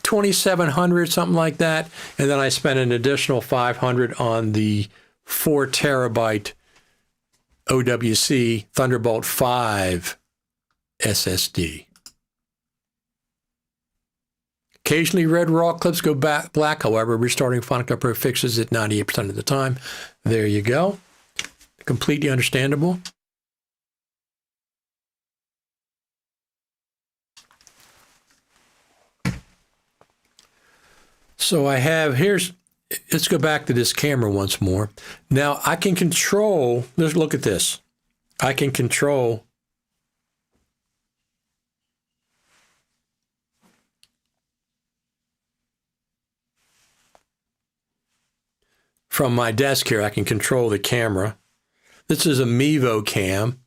2,700, something like that. And then I spent an additional $500 on the 4 terabyte OWC Thunderbolt 5 SSD. Occasionally red raw clips go black. However, restarting Final Cut Pro fixes it 98% of the time. There you go. Completely understandable. So I have, let's go back to this camera once more. Now I can control, let's look at this. I can control from my desk here, I can control the camera. This is a Mevo cam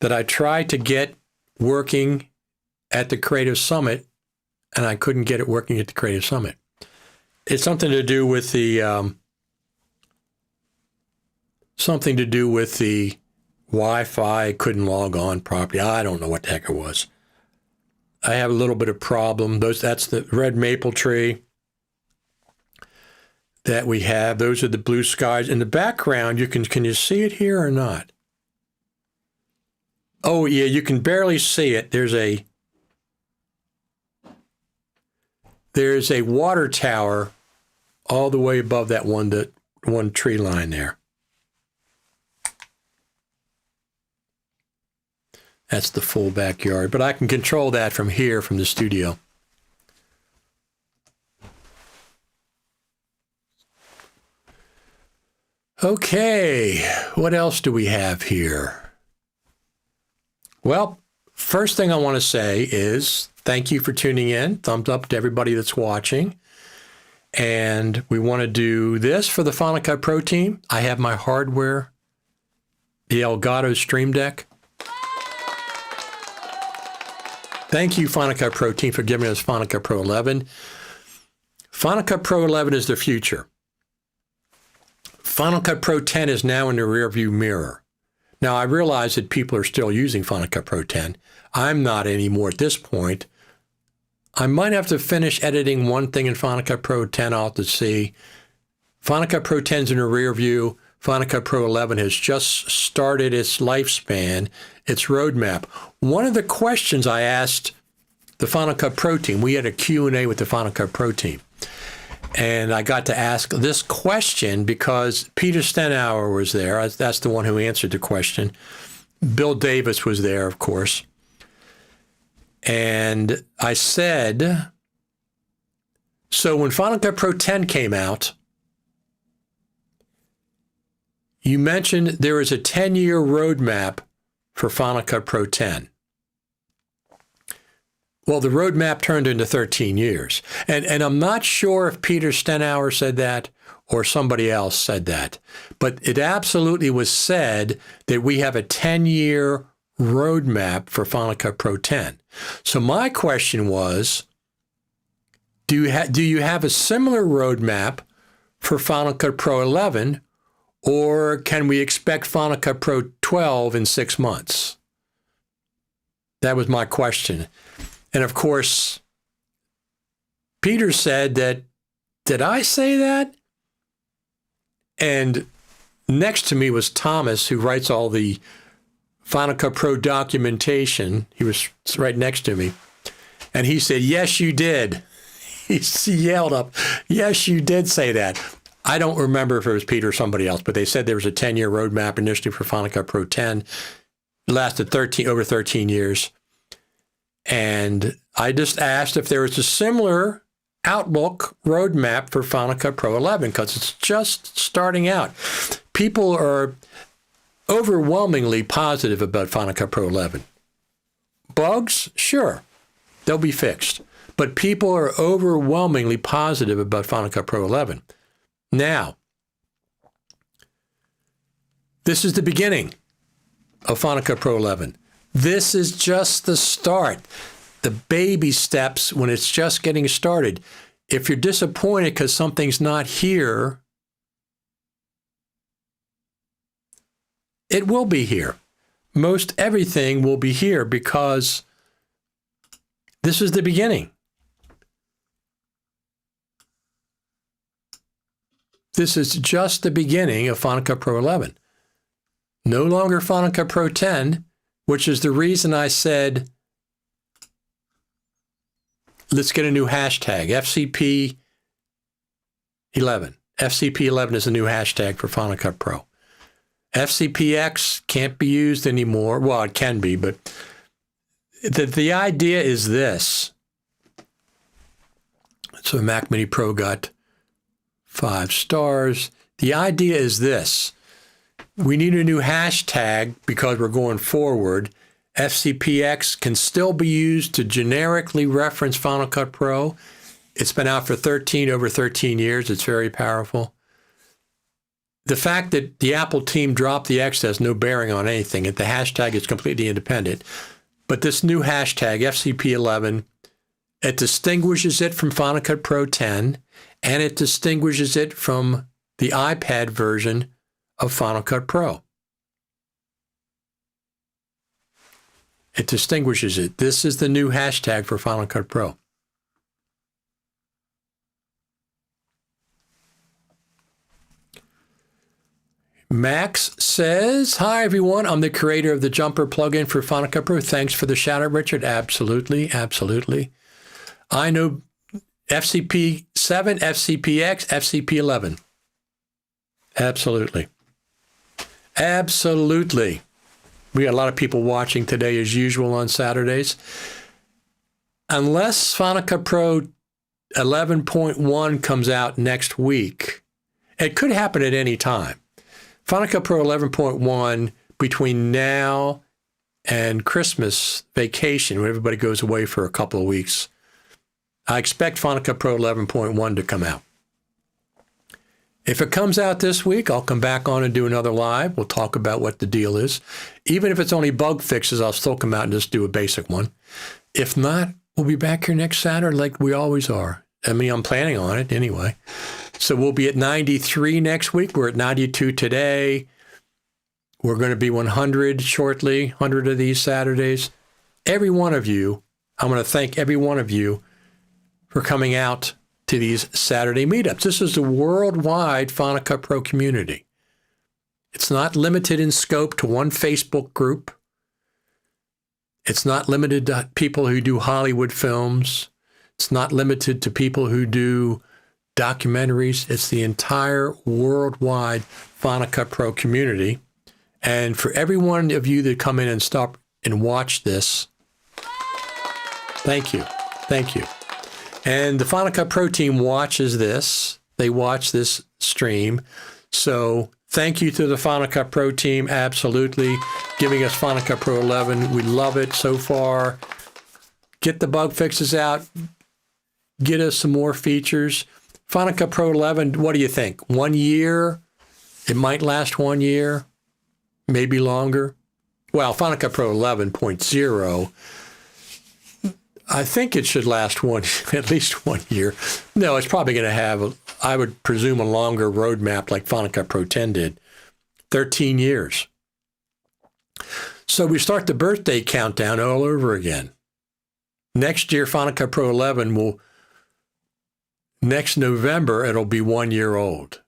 that I tried to get working at the Creative Summit, and I couldn't get it working at the Creative Summit. It's something to do with the Wi-Fi. Couldn't log on properly. I don't know what the heck it was. I have a little bit of problem. That's the red maple tree that we have. Those are the blue skies. In the background, can you see it here or not? Oh yeah, you can barely see it. There's a water tower all the way above that one tree line there. That's the full backyard, but I can control that from here, from the studio. Okay, what else do we have here? Well, first thing I want to say is thank you for tuning in. Thumbs up to everybody that's watching. And we want to do this for the Final Cut Pro team. I have my hardware, the Elgato Stream Deck. Thank you, Final Cut Pro team, for giving us Final Cut Pro 11. Final Cut Pro 11 is the future. Final Cut Pro 10 is now in the rearview mirror. Now, I realize that people are still using Final Cut Pro 10. I'm not anymore at this point. I might have to finish editing one thing in Final Cut Pro 10. I'll have to see. Final Cut Pro 10 is in the rear view. Final Cut Pro 11 has just started its lifespan, its roadmap. One of the questions I asked the Final Cut Pro team, we had a Q&A with the Final Cut Pro team, and I got to ask this question because Peter Stenauer was there. That's the one who answered the question. Bill Davis was there, of course. And I said, so when Final Cut Pro 10 came out, you mentioned there is a 10-year roadmap for Final Cut Pro 10. Well, the roadmap turned into 13 years. And I'm not sure if Peter Stenauer said that or somebody else said that. But it absolutely was said that we have a 10-year roadmap for Final Cut Pro 10. So my question was, do you have a similar roadmap for Final Cut Pro 11, or can we expect Final Cut Pro 12 in 6 months? That was my question. And of course, Peter said that, did I say that? And next to me was Thomas, who writes all the Final Cut Pro documentation. He was right next to me. And he said, yes, you did. He yelled up, yes, you did say that. I don't remember if it was Peter or somebody else, but they said there was a 10-year roadmap initially for Final Cut Pro 10. It lasted over 13 years. And I just asked if there was a similar outlook roadmap for Final Cut Pro 11, because it's just starting out. people are overwhelmingly positive about Final Cut Pro 11. Bugs, sure, they'll be fixed. But people are overwhelmingly positive about Final Cut Pro 11. Now, this is the beginning of Final Cut Pro 11. This is just the start, the baby steps when it's just getting started. If you're disappointed because something's not here, it will be here. Most everything will be here because this is the beginning. This is just the beginning of Final Cut Pro 11. No longer Final Cut Pro 10, which is the reason I said, let's get a new hashtag, FCP 11. FCP 11 is a new hashtag for Final Cut Pro. FCPX can't be used anymore. Well, it can be, but the idea is this. So Mac Mini Pro got 5 stars. The idea is this. We need a new hashtag because we're going forward. FCPX can still be used to generically reference Final Cut Pro. It's been out for over 13 years. It's very powerful. The fact that the Apple team dropped the X has no bearing on anything. The hashtag is completely independent. But this new hashtag, FCP11, it distinguishes it from Final Cut Pro 10, and it distinguishes it from the iPad version of Final Cut Pro. It distinguishes it. This is the new hashtag for Final Cut Pro. Max says, hi, everyone. I'm the creator of the Jumper plugin for Final Cut Pro. Thanks for the shout out, Richard. Absolutely. Absolutely. I know FCP 7, FCPX, FCP 11. Absolutely. Absolutely. We got a lot of people watching today as usual on Saturdays. Unless Final Cut Pro 11.1 comes out next week, it could happen at any time. Final Cut Pro 11.1 between now and Christmas vacation, when everybody goes away for a couple of weeks, I expect Final Cut Pro 11.1 to come out. If it comes out this week, I'll come back on and do another live. We'll talk about what the deal is. Even if it's only bug fixes, I'll still come out and just do a basic one. If not, we'll be back here next Saturday like we always are. I mean, I'm planning on it anyway. So we'll be at 93 next week. We're at 92 today. We're going to be 100 shortly, 100 of these Saturdays. Every one of you, I'm going to thank every one of you for coming out to these Saturday meetups. This is a worldwide Final Cut Pro community. It's not limited in scope to one Facebook group. It's not limited to people who do Hollywood films. It's not limited to people who do documentaries. It's the entire worldwide Final Cut Pro community. And for every one of you that come in and stop and watch this, thank you. Thank you. And the Final Cut Pro team watches this. They watch this stream. So thank you to the Final Cut Pro team, absolutely, giving us Final Cut Pro 11. We love it so far. Get the bug fixes out. Get us some more features. Final Cut Pro 11, what do you think? 1 year? It might last 1 year, maybe longer. Well, Final Cut Pro 11.0, I think it should last at least 1 year. No, it's probably going to have, I would presume, a longer roadmap like Final Cut Pro 10 did. 13 years. So we start the birthday countdown all over again. Next year, Final Cut Pro 11 will, next November, it'll be 1 year old.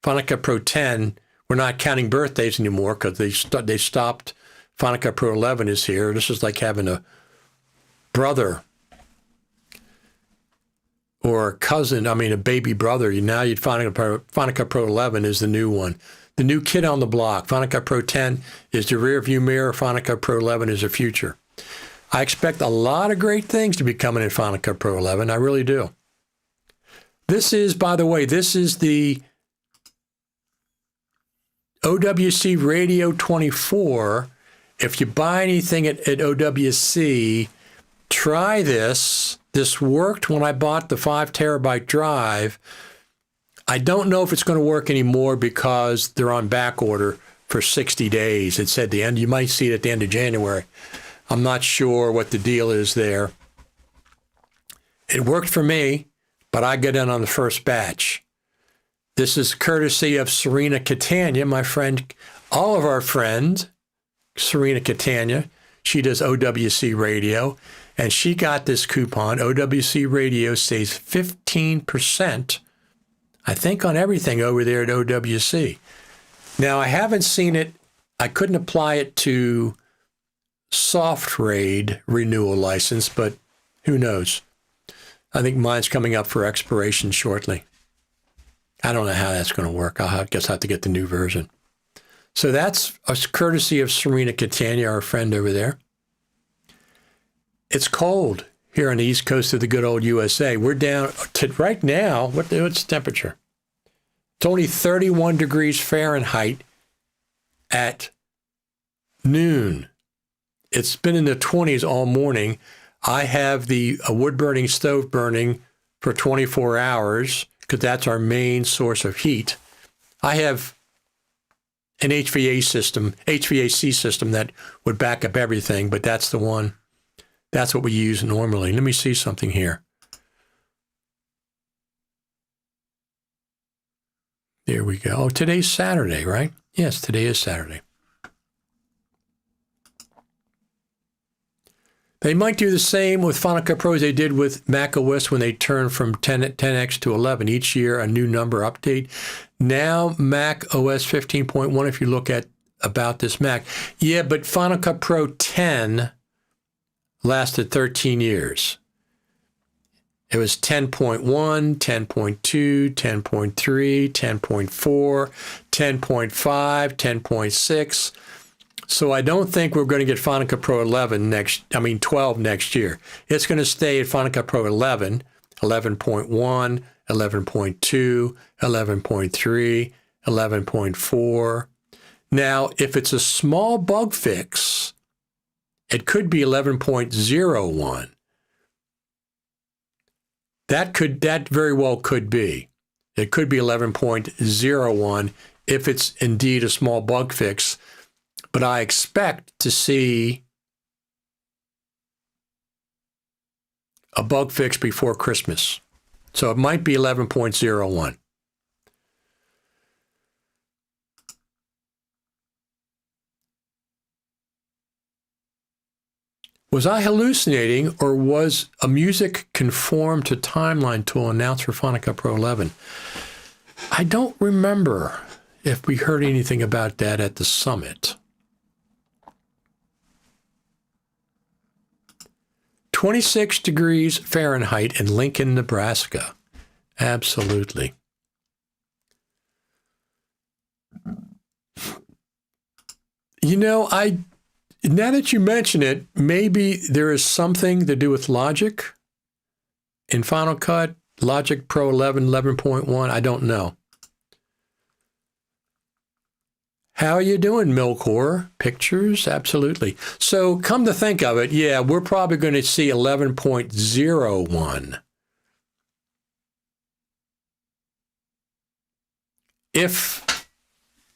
Final Cut Pro 10, we're not counting birthdays anymore because they stopped. Final Cut Pro 11 is here. This is like having a brother or a cousin, a baby brother. Now you'd Final Cut Pro 11 is the new one. The new kid on the block. Final Cut Pro 10 is the rear view mirror. Final Cut Pro 11 is the future. I expect a lot of great things to be coming in Final Cut Pro 11. I really do. This is, by the way, this is the OWC Radio 24. If you buy anything at OWC, try this. This worked when I bought the 5 terabyte drive. I don't know if it's going to work anymore because they're on back order for 60 days. It said the end. You might see it at the end of January. I'm not sure what the deal is there. It worked for me, but I got in on the first batch. This is courtesy of Serena Catania, my friend, all of our friends, Serena Catania. She does OWC Radio, and she got this coupon. OWC Radio saves 15%, I think, on everything over there at OWC. Now, I haven't seen it. I couldn't apply it to SoftRaid renewal license, but who knows? I think mine's coming up for expiration shortly. I don't know how that's going to work. I guess I'll have to get the new version. So that's a courtesy of Serena Catania, our friend over there. It's cold here on the east coast of the good old USA. We're down to right now. What's the temperature? It's only 31 degrees Fahrenheit at noon. It's been in the 20s all morning. I have the wood-burning stove burning for 24 hours because that's our main source of heat. I have an HVAC system that would back up everything, but that's the one. That's what we use normally. Let me see something here. There we go. Oh, today's Saturday, right? Yes, today is Saturday. They might do the same with Final Cut Pro as they did with Mac OS when they turned from 10X to 11. Each year, a new number update. Now, Mac OS 15.1, if you look at about this Mac. Yeah, but Final Cut Pro 10 lasted 13 years. It was 10.1, 10.2, 10.3, 10.4, 10.5, 10.6. So I don't think we're going to get Final Cut Pro 12 next year. It's going to stay at Final Cut Pro 11, 11.1, 11.2, 11.3, 11.4. Now, if it's a small bug fix, it could be 11.01. That very well could be. It could be 11.01 if it's indeed a small bug fix. But I expect to see a bug fix before Christmas. So it might be 11.01. Was I hallucinating, or was a music conform to timeline tool announced for Final Cut Pro 11? I don't remember if we heard anything about that at the summit. 26 degrees Fahrenheit in Lincoln, Nebraska. Absolutely. You know, now that you mention it, maybe there is something to do with Logic in Final Cut, Logic Pro 11, 11.1. I don't know. How are you doing, Milcor? Pictures? Absolutely. So come to think of it, yeah, we're probably going to see 11.01. If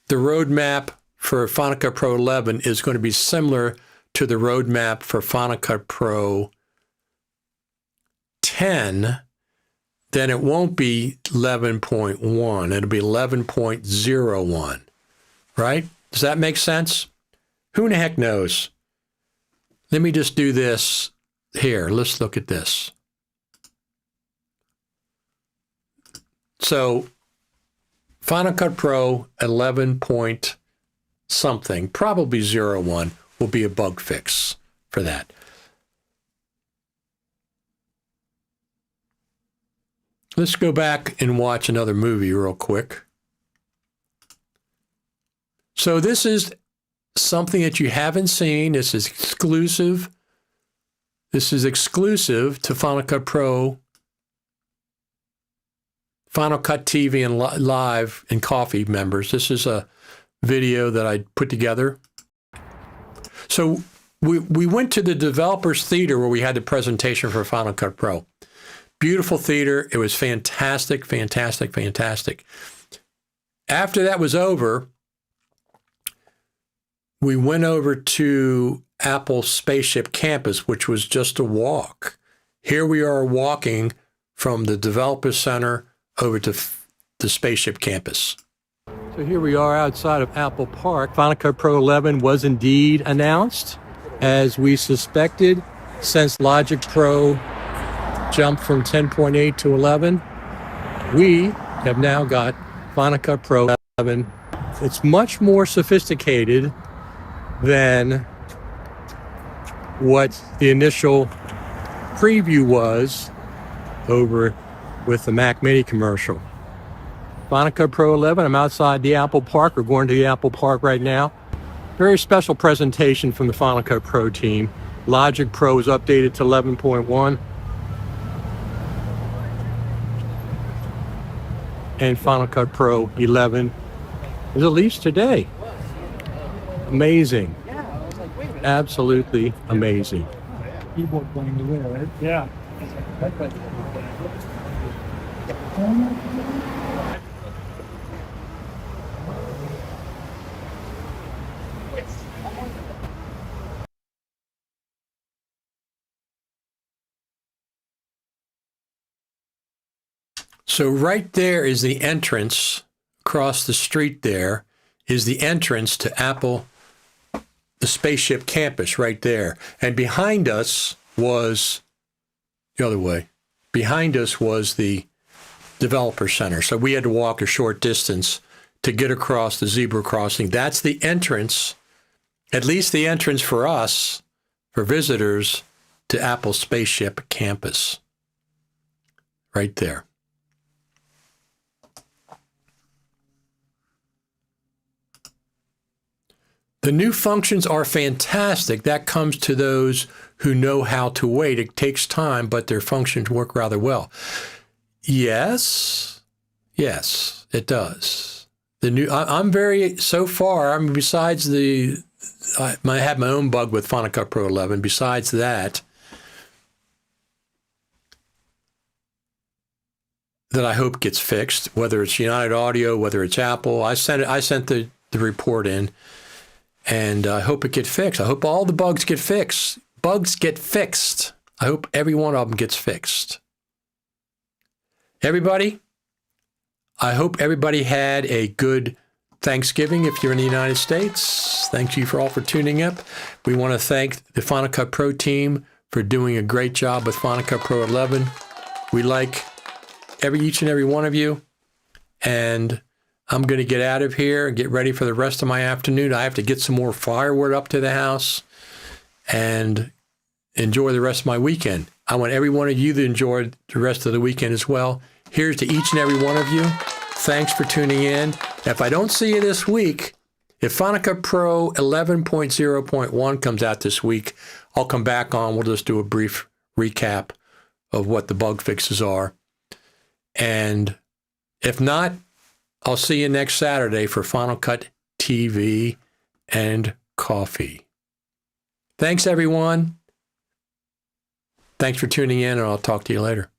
the roadmap for Final Cut Pro 11 is going to be similar to the roadmap for Final Cut Pro 10, then it won't be 11.1. It'll be 11.01. Right? Does that make sense? Who in the heck knows? Let me just do this here. Let's look at this. So Final Cut Pro 11 point something, probably 01, will be a bug fix for that. Let's go back and watch another movie real quick. So this is something that you haven't seen. This is exclusive. This is exclusive to Final Cut Pro, Final Cut TV and Live and Coffee members. This is a video that I put together. So we went to the Developers Theater where we had the presentation for Final Cut Pro. Beautiful theater. It was fantastic, fantastic, fantastic. After that was over, we went over to Apple Spaceship Campus, which was just a walk. Here we are walking from the Developer Center over to the Spaceship Campus. So here we are outside of Apple Park. Final Cut Pro 11 was indeed announced, as we suspected, since Logic Pro jumped from 10.8 to 11. We have now got Final Cut Pro 11. It's much more sophisticated than what the initial preview was over with the Mac Mini commercial. Final Cut Pro 11, I'm outside the Apple Park. We're going to the Apple Park right now. Very special presentation from the Final Cut Pro team. Logic Pro is updated to 11.1. And Final Cut Pro 11 is released today. Amazing. Absolutely amazing. Keyboard playing the winner, right? Yeah. So right there is the entrance. Across the street there is the entrance to Apple, the Spaceship Campus right there. And behind us was the other way. Behind us was the Developer Center. So we had to walk a short distance to get across the zebra crossing. That's the entrance, at least the entrance for us, for visitors, to Apple Spaceship Campus. Right there. The new functions are fantastic. That comes to those who know how to wait. It takes time, but their functions work rather well. Yes, it does. The new, I'm very, so far, I mean, besides I had my own bug with Final Cut Pro 11. Besides that I hope gets fixed, whether it's United Audio, whether it's Apple. I sent the report in. And I hope it gets fixed. I hope all the bugs get fixed. Bugs get fixed. I hope every one of them gets fixed. Everybody, I hope everybody had a good Thanksgiving if you're in the United States. Thank you all for tuning up. We want to thank the Final Cut Pro team for doing a great job with Final Cut Pro 11. We like each and every one of you. And I'm going to get out of here and get ready for the rest of my afternoon. I have to get some more firewood up to the house and enjoy the rest of my weekend. I want every one of you to enjoy the rest of the weekend as well. Here's to each and every one of you. Thanks for tuning in. If I don't see you this week, if Final Cut Pro 11.0.1 comes out this week, I'll come back on. We'll just do a brief recap of what the bug fixes are. And if not, I'll see you next Saturday for Final Cut TV and coffee. Thanks, everyone. Thanks for tuning in, and I'll talk to you later.